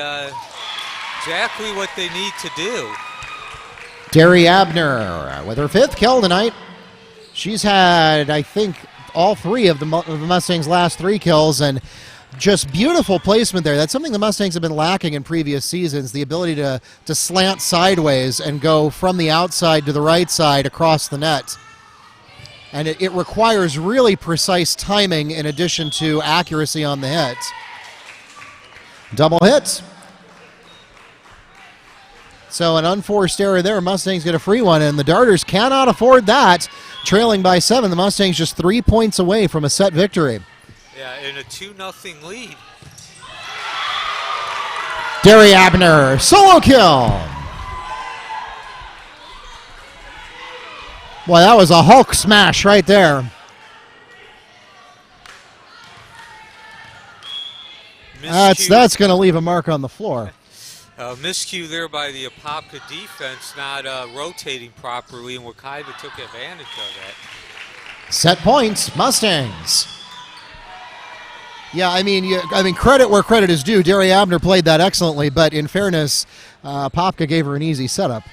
exactly what they need to do. Derry Abner with her 5th kill tonight. She's had, I think, all 3 of the Mustangs' last 3 kills, and just beautiful placement there. That's something the Mustangs have been lacking in previous seasons, the ability to slant sideways and go from the outside to the right side across the net. And it requires really precise timing in addition to accuracy on the hit. Double hit. So an unforced error there. Mustangs get a free one, and the Darters cannot afford that. Trailing by 7, the Mustangs just 3 points away from a set victory. Yeah, in a 2-0 lead. Derry Abner, solo kill. Boy, that was a Hulk smash right there. That's going to leave a mark on the floor. Miscue there by the Apopka defense, not rotating properly, and Wekiva took advantage of that. Set points, Mustangs. Yeah, I mean, credit where credit is due. Derry Abner played that excellently, but in fairness, Apopka gave her an easy setup.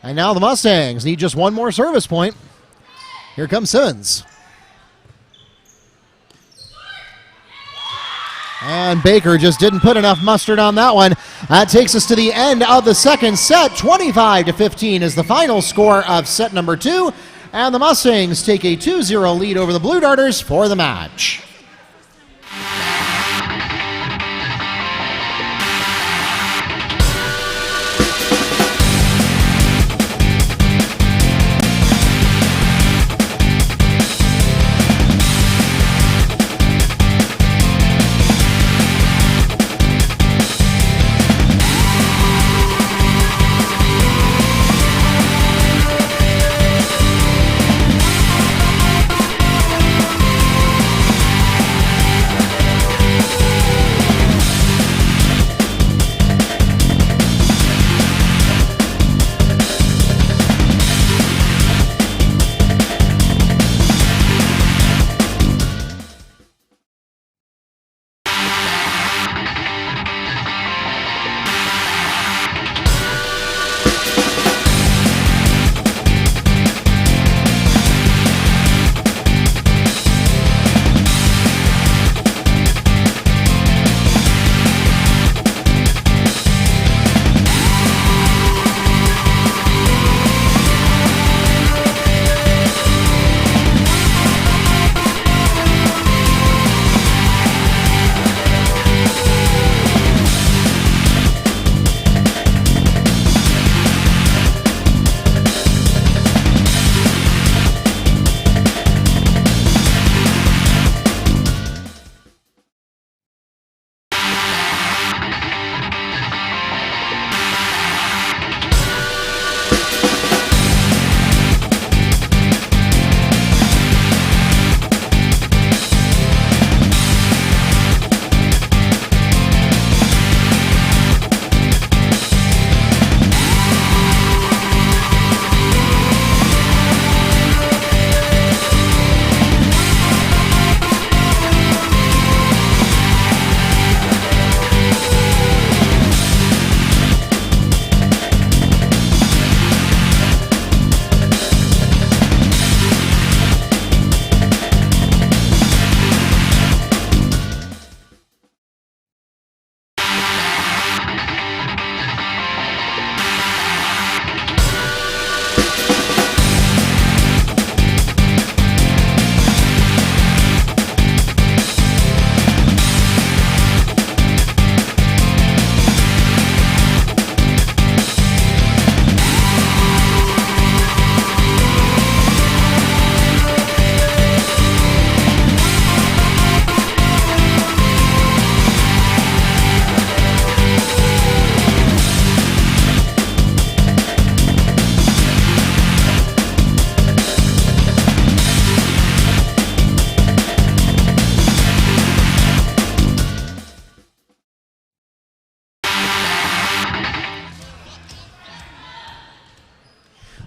And now the Mustangs need just one more service point. Here comes Simmons. And Baker just didn't put enough mustard on that one. That takes us to the end of the second set. 25-15 is the final score of set number 2. And the Mustangs take a 2-0 lead over the Blue Darters for the match.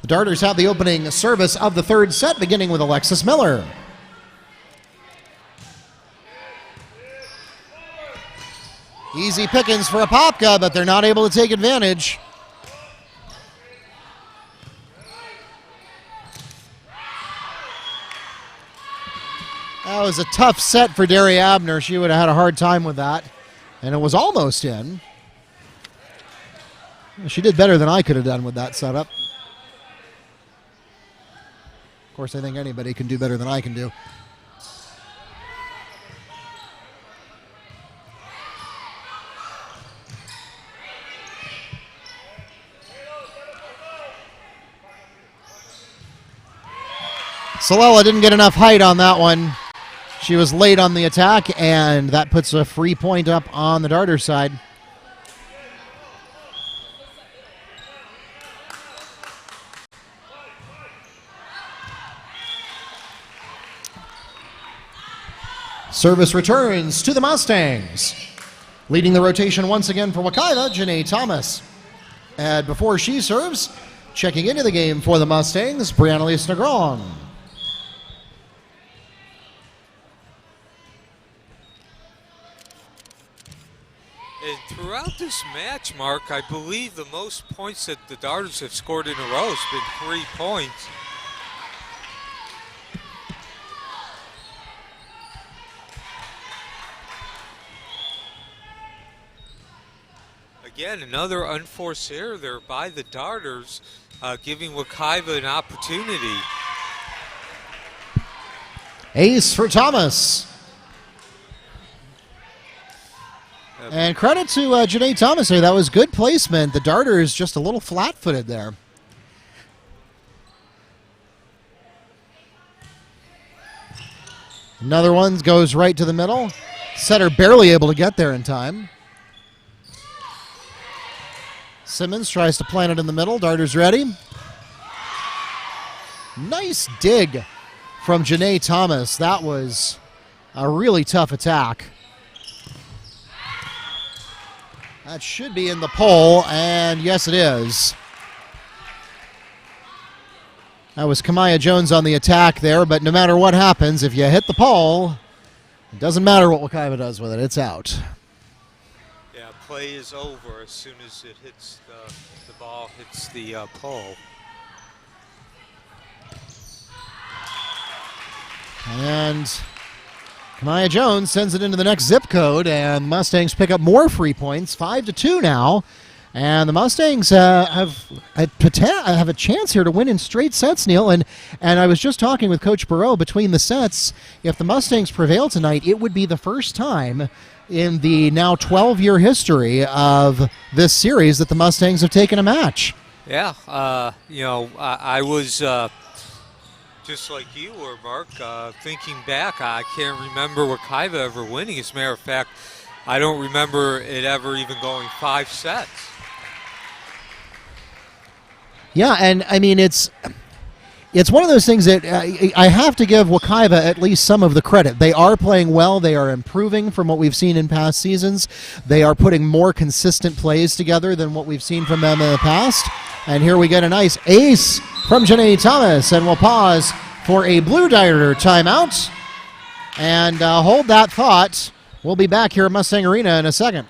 The Darters have the opening service of the third set, beginning with Alexis Miller. Easy pickings for Apopka, but they're not able to take advantage. That was a tough set for Derry Abner. She would have had a hard time with that. And it was almost in. She did better than I could have done with that setup. Of course, I think anybody can do better than I can do. Salela didn't get enough height on that one. She was late on the attack, and that puts a free point up on the Darter side. Service returns to the Mustangs. Leading the rotation once again for Wekiva, Janae Thomas. And before she serves, checking into the game for the Mustangs, Brianna-Lise Negron. And throughout this match, Mark, I believe the most points that the Darters have scored in a row has been 3 points. Again, another unforced error there by the Darters, giving Wekiva an opportunity. Ace for Thomas. And credit to Janae Thomas here. That was good placement. The Darters just a little flat-footed there. Another one goes right to the middle. Setter barely able to get there in time. Simmons tries to plant it in the middle. Darters ready. Nice dig from Janae Thomas. That was a really tough attack. That should be in the pole, and yes, it is. That was Kamaya Jones on the attack there, but no matter what happens, if you hit the pole, it doesn't matter what Wekiva does with it. It's out. Yeah, play is over as soon as it hits the ball hits the pole. And Kamaya Jones sends it into the next zip code, and Mustangs pick up more free points, 5-2 now. And the Mustangs have a chance here to win in straight sets, Neil. And I was just talking with Coach Burrow between the sets. If the Mustangs prevail tonight, it would be the first time in the now 12-year history of this series that the Mustangs have taken a match. Yeah, I was just like you were, Mark, thinking back. I can't remember Wekiva ever winning. As a matter of fact, I don't remember it ever even going 5 sets. Yeah, and I mean, it's one of those things that I have to give Wekiva at least some of the credit. They are playing well. They are improving from what we've seen in past seasons. They are putting more consistent plays together than what we've seen from them in the past. And here we get a nice ace from Janae Thomas, and we'll pause for a Blue Darter timeout. And hold that thought. We'll be back here at Mustang Arena in a second.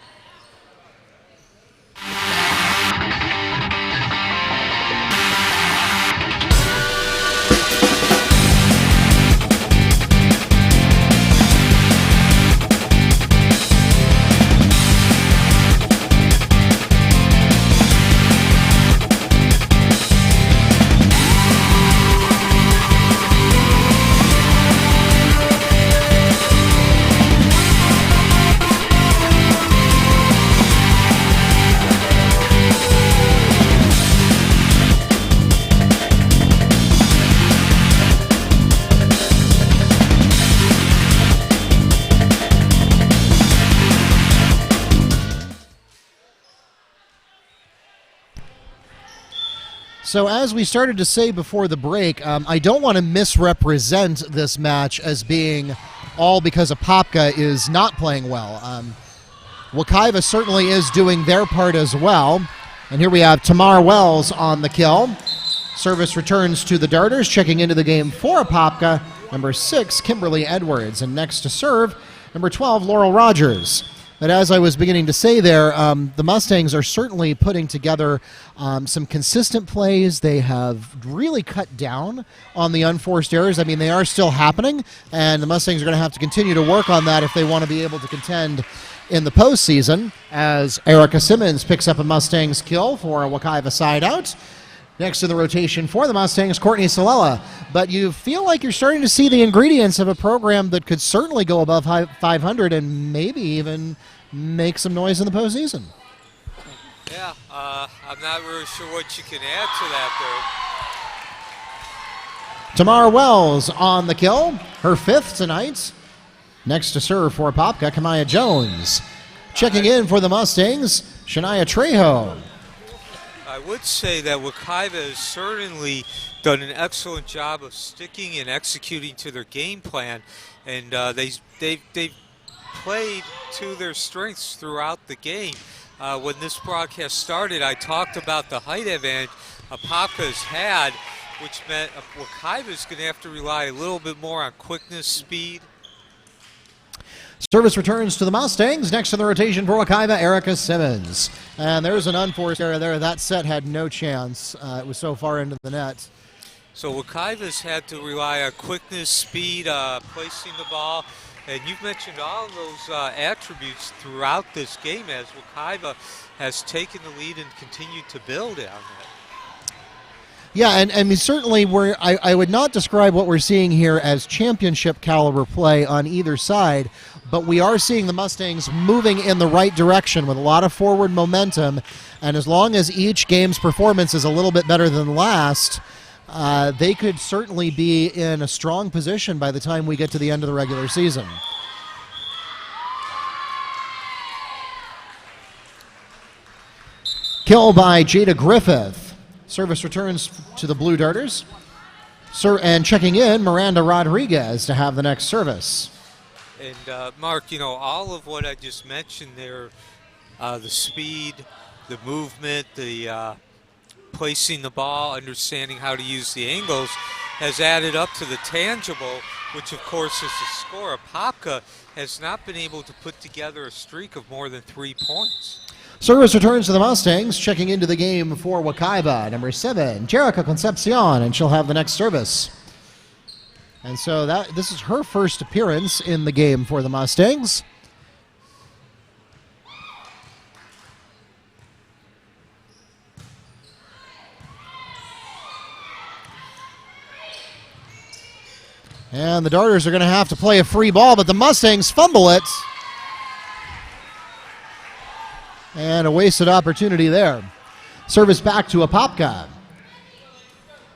So as we started to say before the break, I don't want to misrepresent this match as being all because Apopka is not playing well. Wekiva certainly is doing their part as well. And here we have Tamar Wells on the kill. Service returns to the Darters, checking into the game for Apopka, number 6, Kimberly Edwards. And next to serve, number 12, Laurel Rogers. But as I was beginning to say there, the Mustangs are certainly putting together some consistent plays. They have really cut down on the unforced errors. I mean, they are still happening, and the Mustangs are going to have to continue to work on that if they want to be able to contend in the postseason, as Erica Simmons picks up a Mustangs kill for a Wekiva side out. Next in the rotation for the Mustangs, Courtney Solella. But you feel like you're starting to see the ingredients of a program that could certainly go above 500 and maybe even make some noise in the postseason. Yeah, I'm not really sure what you can add to that there. Tamar Wells on the kill, her 5th tonight. Next to serve for Apopka, Kamaya Jones. Checking in for the Mustangs, Shania Trejo. I would say that Wekiva has certainly done an excellent job of sticking and executing to their game plan, and they've played to their strengths throughout the game. When this broadcast started, I talked about the height advantage Apopka's had, which meant Wekiva's going to have to rely a little bit more on quickness, speed. Service returns to the Mustangs. Next in the rotation for Wekiva, Erica Simmons. And there's an unforced error there. That set had no chance. It was so far into the net. So Wekiva's had to rely on quickness, speed, placing the ball. And you've mentioned all of those attributes throughout this game as Wekiva has taken the lead and continued to build on that. Yeah, and I mean, certainly I would not describe what we're seeing here as championship caliber play on either side, but we are seeing the Mustangs moving in the right direction with a lot of forward momentum, and as long as each game's performance is a little bit better than last, they could certainly be in a strong position by the time we get to the end of the regular season. Kill by Jada Griffith. Service returns to the Blue Darters. And checking in, Miranda Rodriguez to have the next service. And Mark, all of what I just mentioned there, the speed, the movement, the placing the ball, understanding how to use the angles, has added up to the tangible, which of course is the score. Apopka has not been able to put together a streak of more than 3 points. Service returns to the Mustangs. Checking into the game for Wekiva, number 7, Jerica Concepcion, and she'll have the next service. And so this is her first appearance in the game for the Mustangs. And the Darters are going to have to play a free ball, but the Mustangs fumble it. And a wasted opportunity there. Service back to Apopka.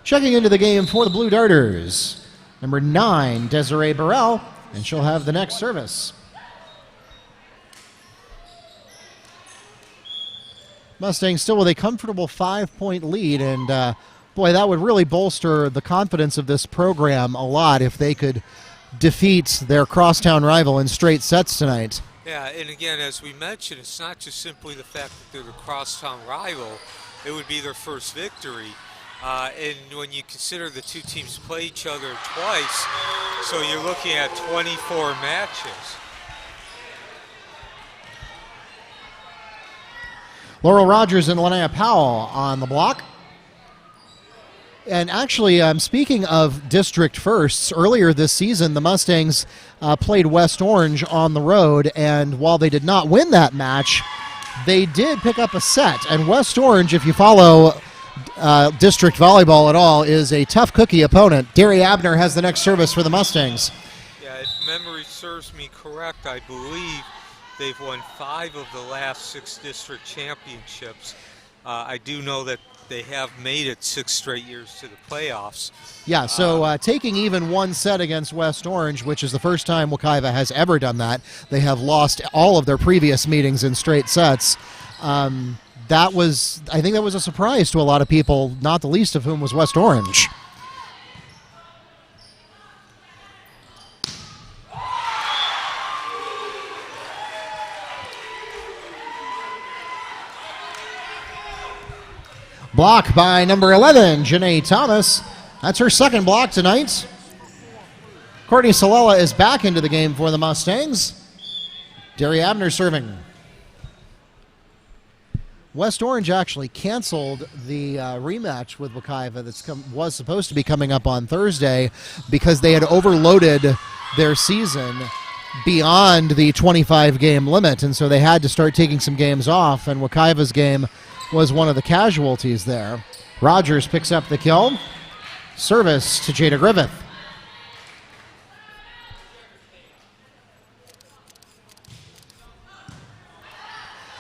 Checking into the game for the Blue Darters, number 9, Desiree Burrell, and she'll have the next service. Mustangs still with a comfortable 5-point lead, and boy, that would really bolster the confidence of this program a lot if they could defeat their crosstown rival in straight sets tonight. Yeah, and again, as we mentioned, it's not just simply the fact that they're the crosstown rival. It would be their first victory. And when you consider the two teams play each other twice, so you're looking at 24 matches. Laurel Rogers and Linnea Powell on the block. And actually, speaking of district firsts, earlier this season, the Mustangs played West Orange on the road, and while they did not win that match, they did pick up a set. And West Orange, if you follow district volleyball at all, is a tough cookie opponent. Derry Abner has the next service for the Mustangs. Yeah, if memory serves me correct, I believe they've won 5 of the last 6 district championships. I do know that they have made it 6 straight years to the playoffs. Yeah, so taking even one set against West Orange, which is the first time Wekiva has ever done that. They have lost all of their previous meetings in straight sets. I think that was a surprise to a lot of people, not the least of whom was West Orange. Block by number 11, Janae Thomas. That's her second block tonight. Courtney Salela is back into the game for the Mustangs. Derry Abner serving. West Orange actually canceled the rematch with Wekiva that was supposed to be coming up on Thursday because they had overloaded their season beyond the 25-game limit, and so they had to start taking some games off, and Wekiva's game was one of the casualties there. Rogers picks up the kill. Service to Jada Griffith.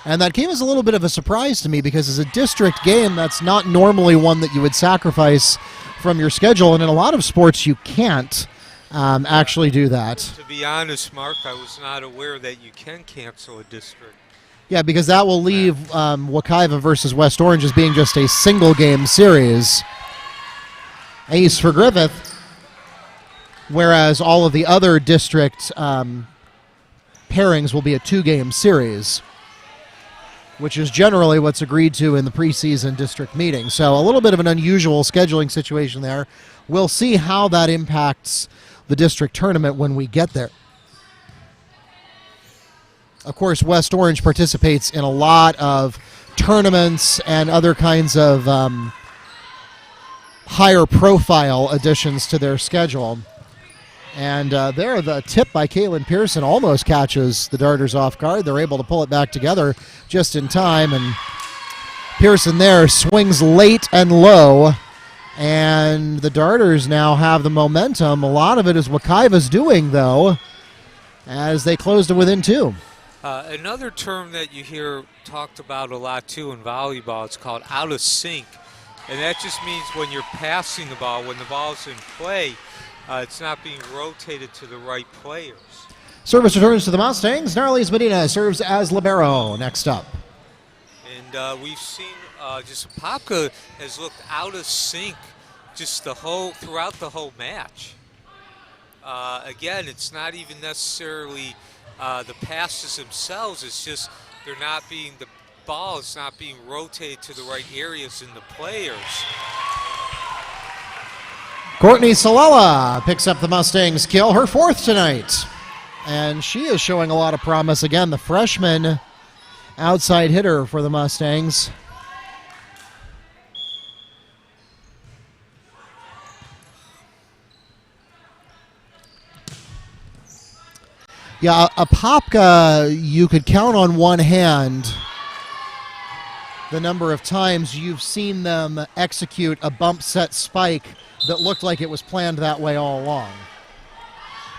And that game is a little bit of a surprise to me because as a district game, that's not normally one that you would sacrifice from your schedule, and in a lot of sports you can't actually do that. To be honest, Mark, I was not aware that you can cancel a district. Yeah, because that will leave Wekiva versus West Orange as being just a single-game series. Ace for Griffith, whereas all of the other district pairings will be a 2-game series, which is generally what's agreed to in the preseason district meeting. So a little bit of an unusual scheduling situation there. We'll see how that impacts the district tournament when we get there. Of course, West Orange participates in a lot of tournaments and other kinds of higher profile additions to their schedule. And there, the tip by Kaylin Pearson almost catches the Darters off guard. They're able to pull it back together just in time. And Pearson there swings late and low. And the Darters now have the momentum. A lot of it is Wekiva's doing, though, as they close to within 2. Another term that you hear talked about a lot, too, in volleyball, it's called out of sync. And that just means when you're passing the ball, when the ball's in play, it's not being rotated to the right players. Service returns to the Mustangs. Narlise Medina serves as libero next up. And we've seen just Apopka has looked out of sync just throughout the whole match. Again, it's not even necessarily the passes themselves. It's just the ball is not being rotated to the right areas in the players. Courtney Salella picks up the Mustangs kill, her 4th tonight. And she is showing a lot of promise. Again, the freshman outside hitter for the Mustangs. Yeah, Apopka, you could count on one hand the number of times you've seen them execute a bump set spike that looked like it was planned that way all along.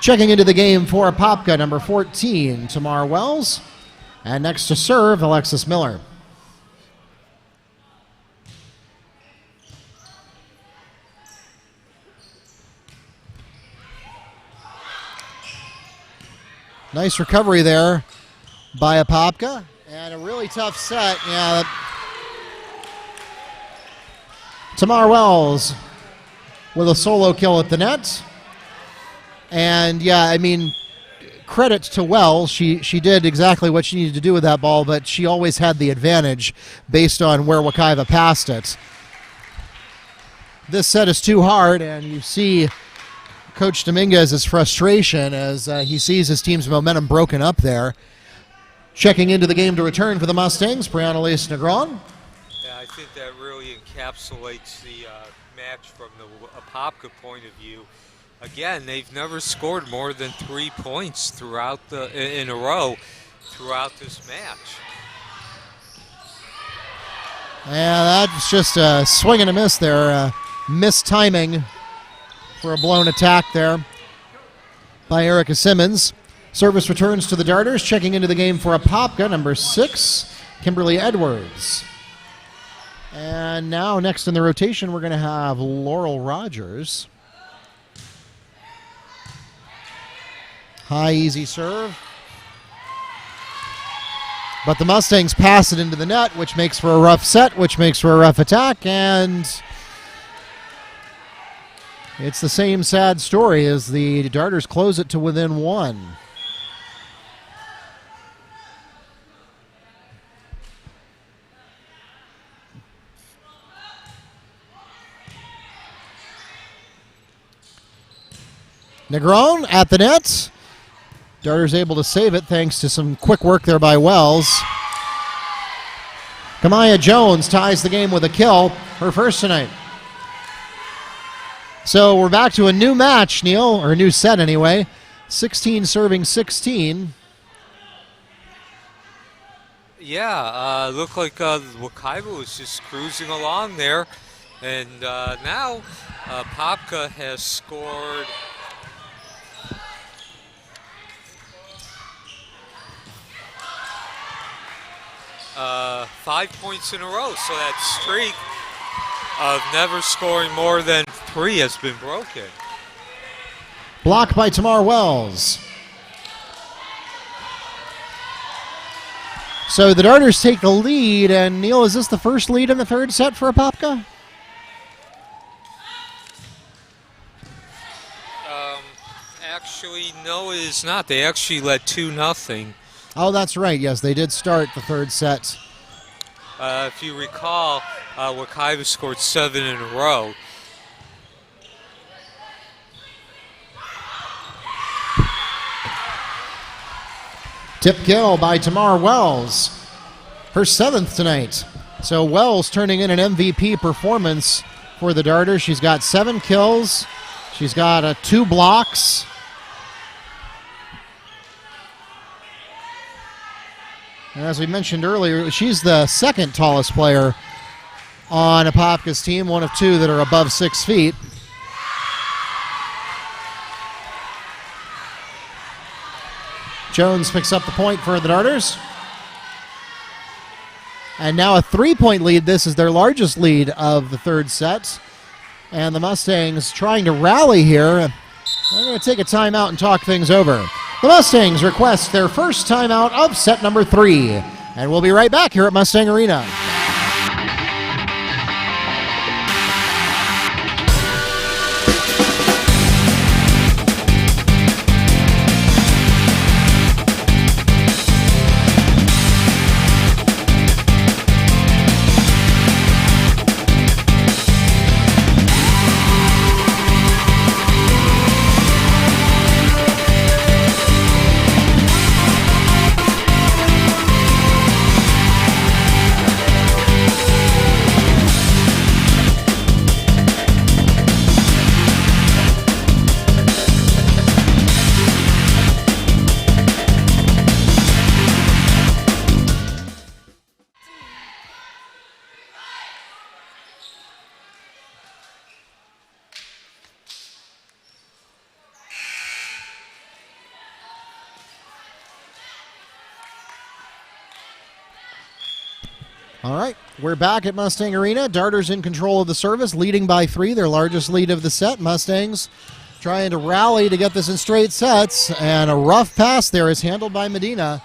Checking into the game for Apopka, number 14, Tamar Wells. And next to serve, Alexis Miller. Nice recovery there by Apopka. And a really tough set. Yeah, Tamar Wells with a solo kill at the net. And yeah, I mean, credit to Wells. She did exactly what she needed to do with that ball, but she always had the advantage based on where Wekiva passed it. This set is too hard, and you see Coach Dominguez's frustration as he sees his team's momentum broken up there. Checking into the game to return for the Mustangs, Brianna Lace Negron. Yeah, I think that really encapsulates the match from the Apopka point of view. Again, they've never scored more than 3 points in a row throughout this match. Yeah, that's just a swing and a miss there. Missed timing for a blown attack there by Erica Simmons. Service returns to the Darters. Checking into the game for Apopka, number 6, Kimberly Edwards. And now next in the rotation, we're going to have Laurel Rogers. High, easy serve. But the Mustangs pass it into the net, which makes for a rough set, which makes for a rough attack, and it's the same sad story as the Darters close it to within 1. Negron at the net. Darters able to save it thanks to some quick work there by Wells. Kamaya Jones ties the game with a kill, her first tonight. So we're back to a new match, Neil, or a new set anyway. 16 serving 16. Yeah, looked like Wekiva was just cruising along there. And now Apopka has scored 5 points in a row. So that streak of never scoring more than 3 has been broken. Blocked by Tamar Wells. So the Darters take the lead, and Neil, is this the first lead in the third set for Apopka? Actually, no, it is not. They actually led 2-0. Oh, that's right. Yes, they did start the third set. If you recall, Wekiva scored 7 in a row. Tip kill by Tamar Wells. Her 7th tonight. So Wells turning in an MVP performance for the Darters. She's got 7 kills. She's got 2 blocks. And as we mentioned earlier, she's the second tallest player on Apopka's team, one of 2 that are above 6 feet. Jones picks up the point for the Darters. And now a 3-point lead. This is their largest lead of the third set. And the Mustangs trying to rally here. They're going to take a timeout and talk things over. The Mustangs request their first timeout of set number 3. And we'll be right back here at Mustang Arena. All right, we're back at Mustang Arena. Darters in control of the service, leading by 3, their largest lead of the set. Mustangs trying to rally to get this in straight sets, and a rough pass there is handled by Medina.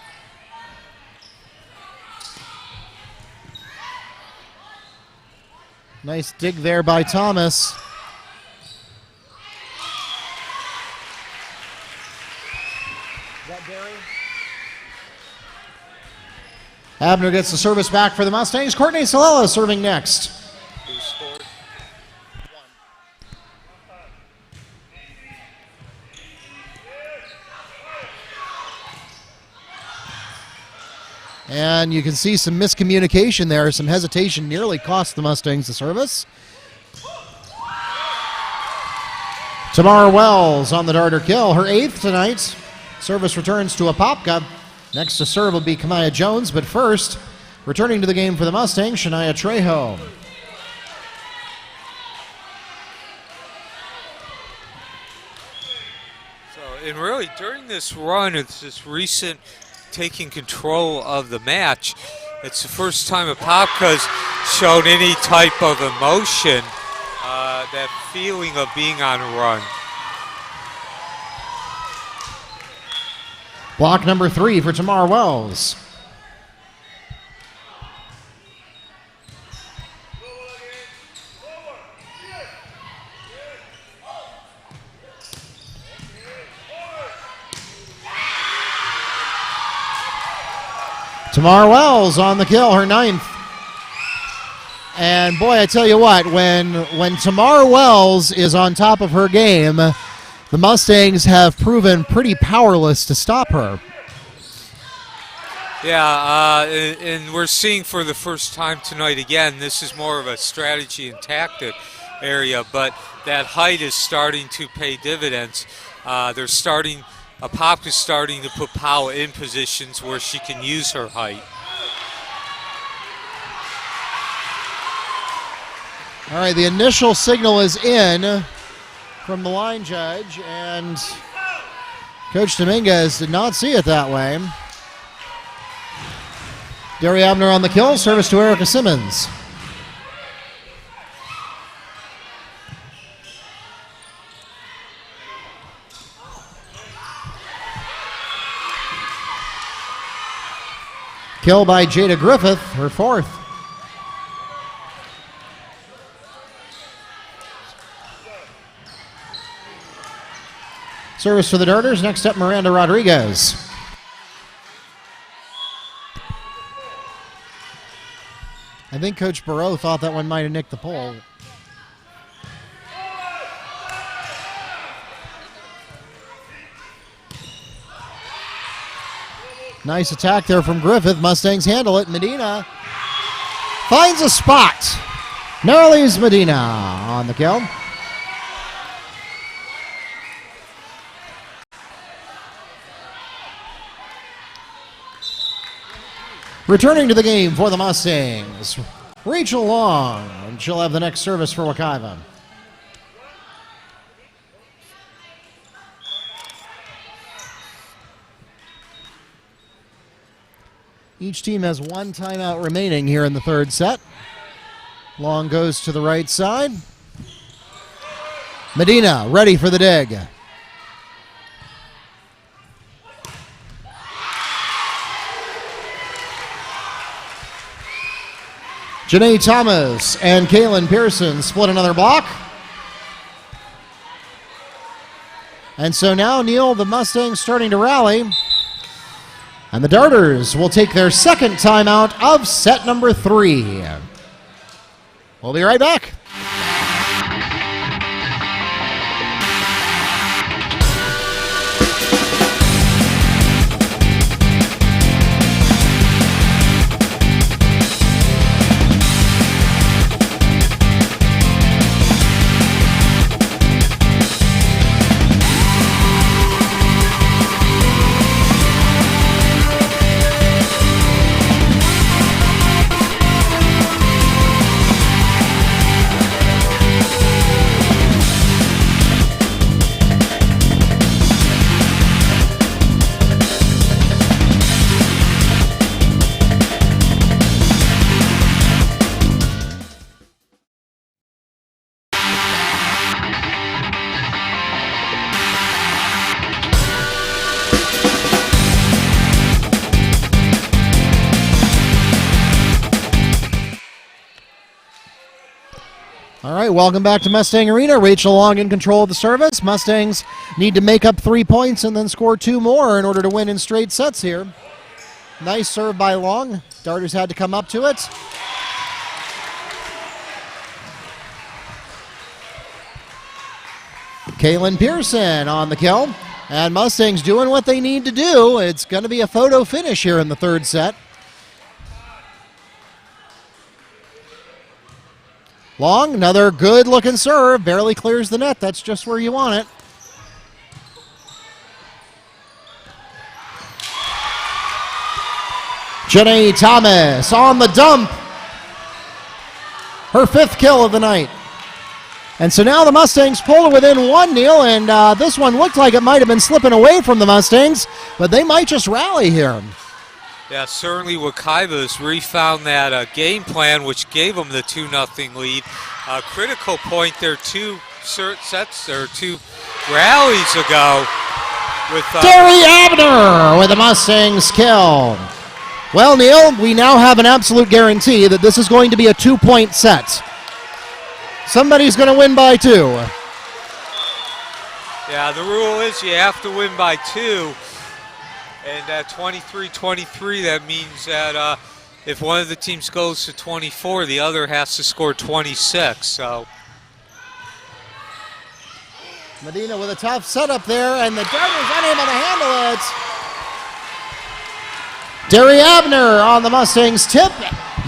Nice dig there by Thomas. Abner gets the service back for the Mustangs. Courtney Salella serving next. Who scored? 1. And you can see some miscommunication there. Some hesitation nearly cost the Mustangs the service. Tamara Wells on the Darter kill. Her 8th tonight. Service returns to Apopka. Next to serve will be Kamaya Jones, but first, returning to the game for the Mustangs, Shania Trejo. And really, during this run, it's this recent taking control of the match. It's the first time Apopka's shown any type of emotion, that feeling of being on a run. Block number 3 for Tamar Wells. Tamar Wells on the kill, her 9th. And boy, I tell you what, when Tamar Wells is on top of her game, the Mustangs have proven pretty powerless to stop her. Yeah, and we're seeing for the first time tonight, again, this is more of a strategy and tactic area, but that height is starting to pay dividends. Apopka's starting to put Powell in positions where she can use her height. All right, the initial signal is in from the line judge, and Coach Dominguez did not see it that way. Derry Abner on the kill, service to Erica Simmons. Kill by Jada Griffith, her fourth. Service for the Darters. Next up, Miranda Rodriguez. I think Coach Barreau thought that one might have nicked the pole. Nice attack there from Griffith. Mustangs handle it. Medina finds a spot. Narrowly's Medina on the kill. Returning to the game for the Mustangs, Rachel Long, and she'll have the next service for Wekiva. Each team has one timeout remaining here in the third set. Long goes to the right side. Medina ready for the dig. Janae Thomas and Kaylin Pearson split another block. And so now, Neil, the Mustangs starting to rally. And the Darters will take their second timeout of set number 3. We'll be right back. All right, welcome back to Mustang Arena. Rachel Long in control of the service. Mustangs need to make up 3 points and then score 2 more in order to win in straight sets here. Nice serve by Long. Darters had to come up to it. Kaylin Pearson on the kill. And Mustangs doing what they need to do. It's going to be a photo finish here in the third set. Long, another good-looking serve. Barely clears the net. That's just where you want it. Janae Thomas on the dump. Her 5th kill of the night. And so now the Mustangs pull within 1, Neil, and this one looked like it might have been slipping away from the Mustangs, but they might just rally here. Yeah, certainly Wekiva's refound that game plan, which gave them the 2-0 lead. Critical point there, 2 sets or 2 rallies ago. With Terry Abner with the Mustangs kill. Well, Neil, we now have an absolute guarantee that this is going to be a 2-point set. Somebody's going to win by 2. Yeah, the rule is you have to win by 2. And at 23-23, that means that if one of the teams goes to 24, the other has to score 26. So Medina with a tough setup there, and the Darters unable to handle it. Derry Abner on the Mustangs tip.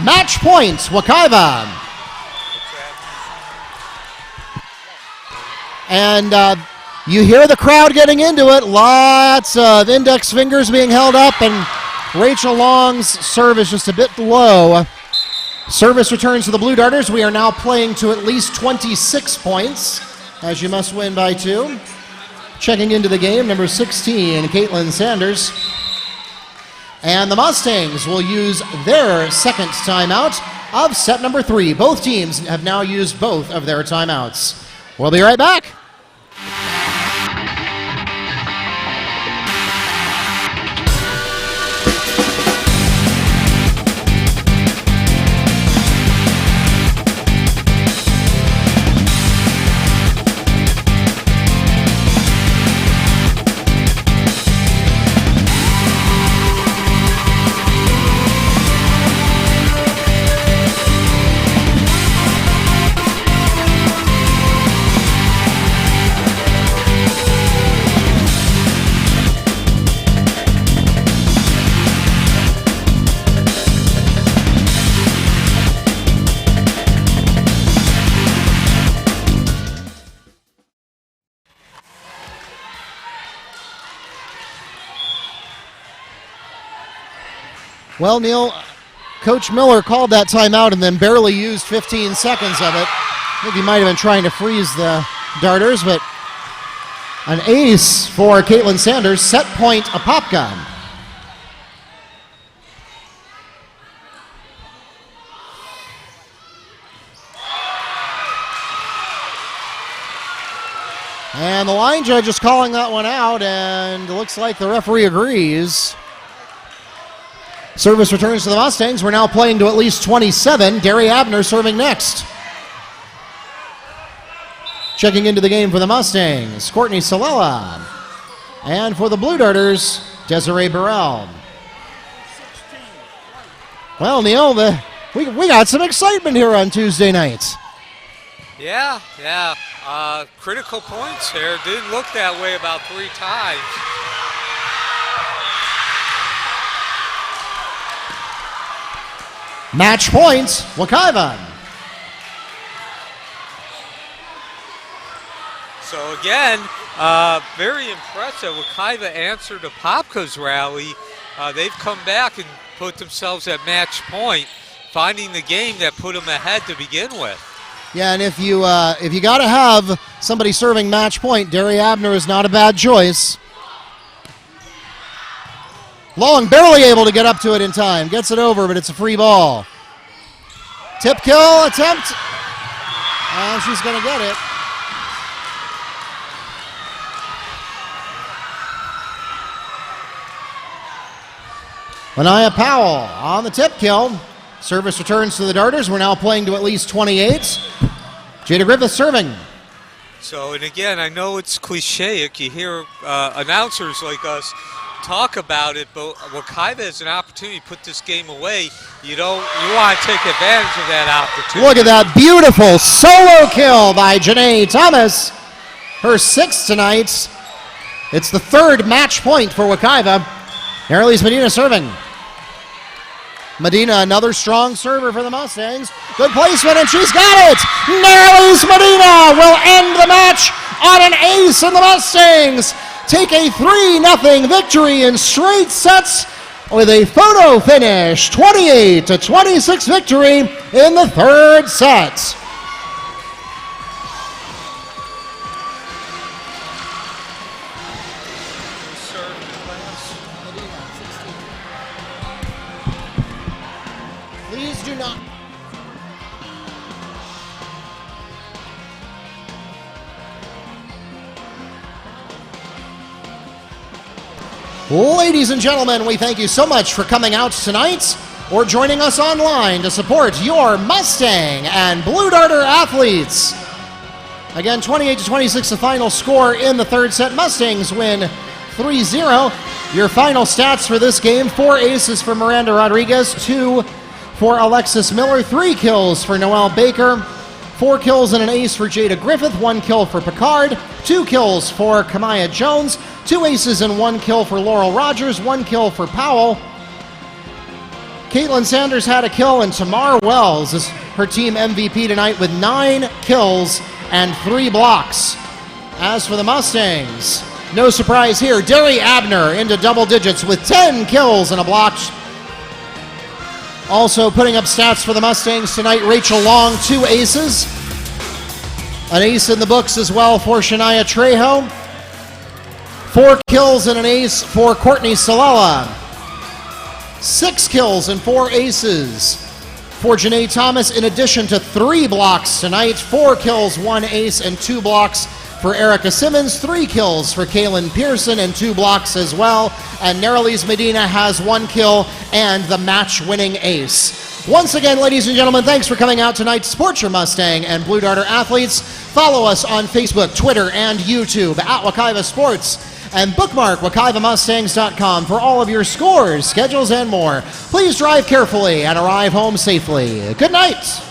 Match point, Wekiva. And you hear the crowd getting into it. Lots of index fingers being held up, and Rachel Long's serve is just a bit low. Service returns to the Blue Darters. We are now playing to at least 26 points, as you must win by 2. Checking into the game, number 16, Caitlin Sanders. And the Mustangs will use their second timeout of set number 3. Both teams have now used both of their timeouts. We'll be right back. Well, Neil, Coach Miller called that timeout and then barely used 15 seconds of it. I think he might have been trying to freeze the Darters, but an ace for Caitlin Sanders. Set point, Apopka. And the line judge is calling that one out, and it looks like the referee agrees. Service returns to the Mustangs. We're now playing to at least 27. Derry Abner serving next. Checking into the game for the Mustangs, Courtney Salela. And for the Blue Darters, Desiree Burrell. Well, Neil, we got some excitement here on Tuesday nights. Yeah. Critical points here. Didn't look that way about 3 times. Match points, Wekiva. So again, very impressive. Wekiva answered Apopka's rally. They've come back and put themselves at match point, finding the game that put them ahead to begin with. Yeah, and if you got to have somebody serving match point, Derry Abner is not a bad choice. Long barely able to get up to it in time. Gets it over, but it's a free ball. Tip kill attempt. And she's going to get it. Mania Powell on the tip kill. Service returns to the Darters. We're now playing to at least 28. Jada Griffith serving. So, and again, I know it's cliche. You hear announcers like us talk about it, but Wekiva has an opportunity to put this game away. You want to take advantage of that opportunity. Look at that beautiful solo kill by Janae Thomas. Her 6th tonight. It's the 3rd match point for Wekiva. Nerlise Medina serving. Medina, another strong server for the Mustangs. Good placement, and she's got it! Nerlise Medina will end the match on an ace, and the Mustangs take a 3-0 victory in straight sets with a photo finish. 28-26 victory in the 3rd set. Please do not. Ladies and gentlemen, we thank you so much for coming out tonight or joining us online to support your Mustang and Blue Darter athletes. Again, 28-26 the final score in the 3rd set. Mustangs win 3-0. Your final stats for this game: 4 aces for Miranda Rodriguez, 2 for Alexis Miller, 3 kills for Noelle Baker, 4 kills and an ace for Jada Griffith, 1 kill for Picard, 2 kills for Kamaya Jones, 2 aces and 1 kill for Laurel Rogers, 1 kill for Powell. Caitlin Sanders had a kill, and Tamar Wells is her team MVP tonight with 9 kills and 3 blocks. As for the Mustangs, no surprise here, Derry Abner into double digits with 10 kills and a block. Also putting up stats for the Mustangs tonight, Rachel Long, 2 aces. An ace in the books as well for Shania Trejo. 4 kills and an ace for Courtney Salela. 6 kills and 4 aces for Janae Thomas, in addition to 3 blocks tonight. 4 kills, 1 ace, and 2 blocks for Erica Simmons. 3 kills for Kaylin Pearson and 2 blocks as well. And Nerlise Medina has 1 kill and the match-winning ace. Once again, ladies and gentlemen, thanks for coming out tonight to support your Mustang and Blue Darter athletes. Follow us on Facebook, Twitter, and YouTube at Wekiva Sports. And bookmark WekivaMustangs.com for all of your scores, schedules, and more. Please drive carefully and arrive home safely. Good night.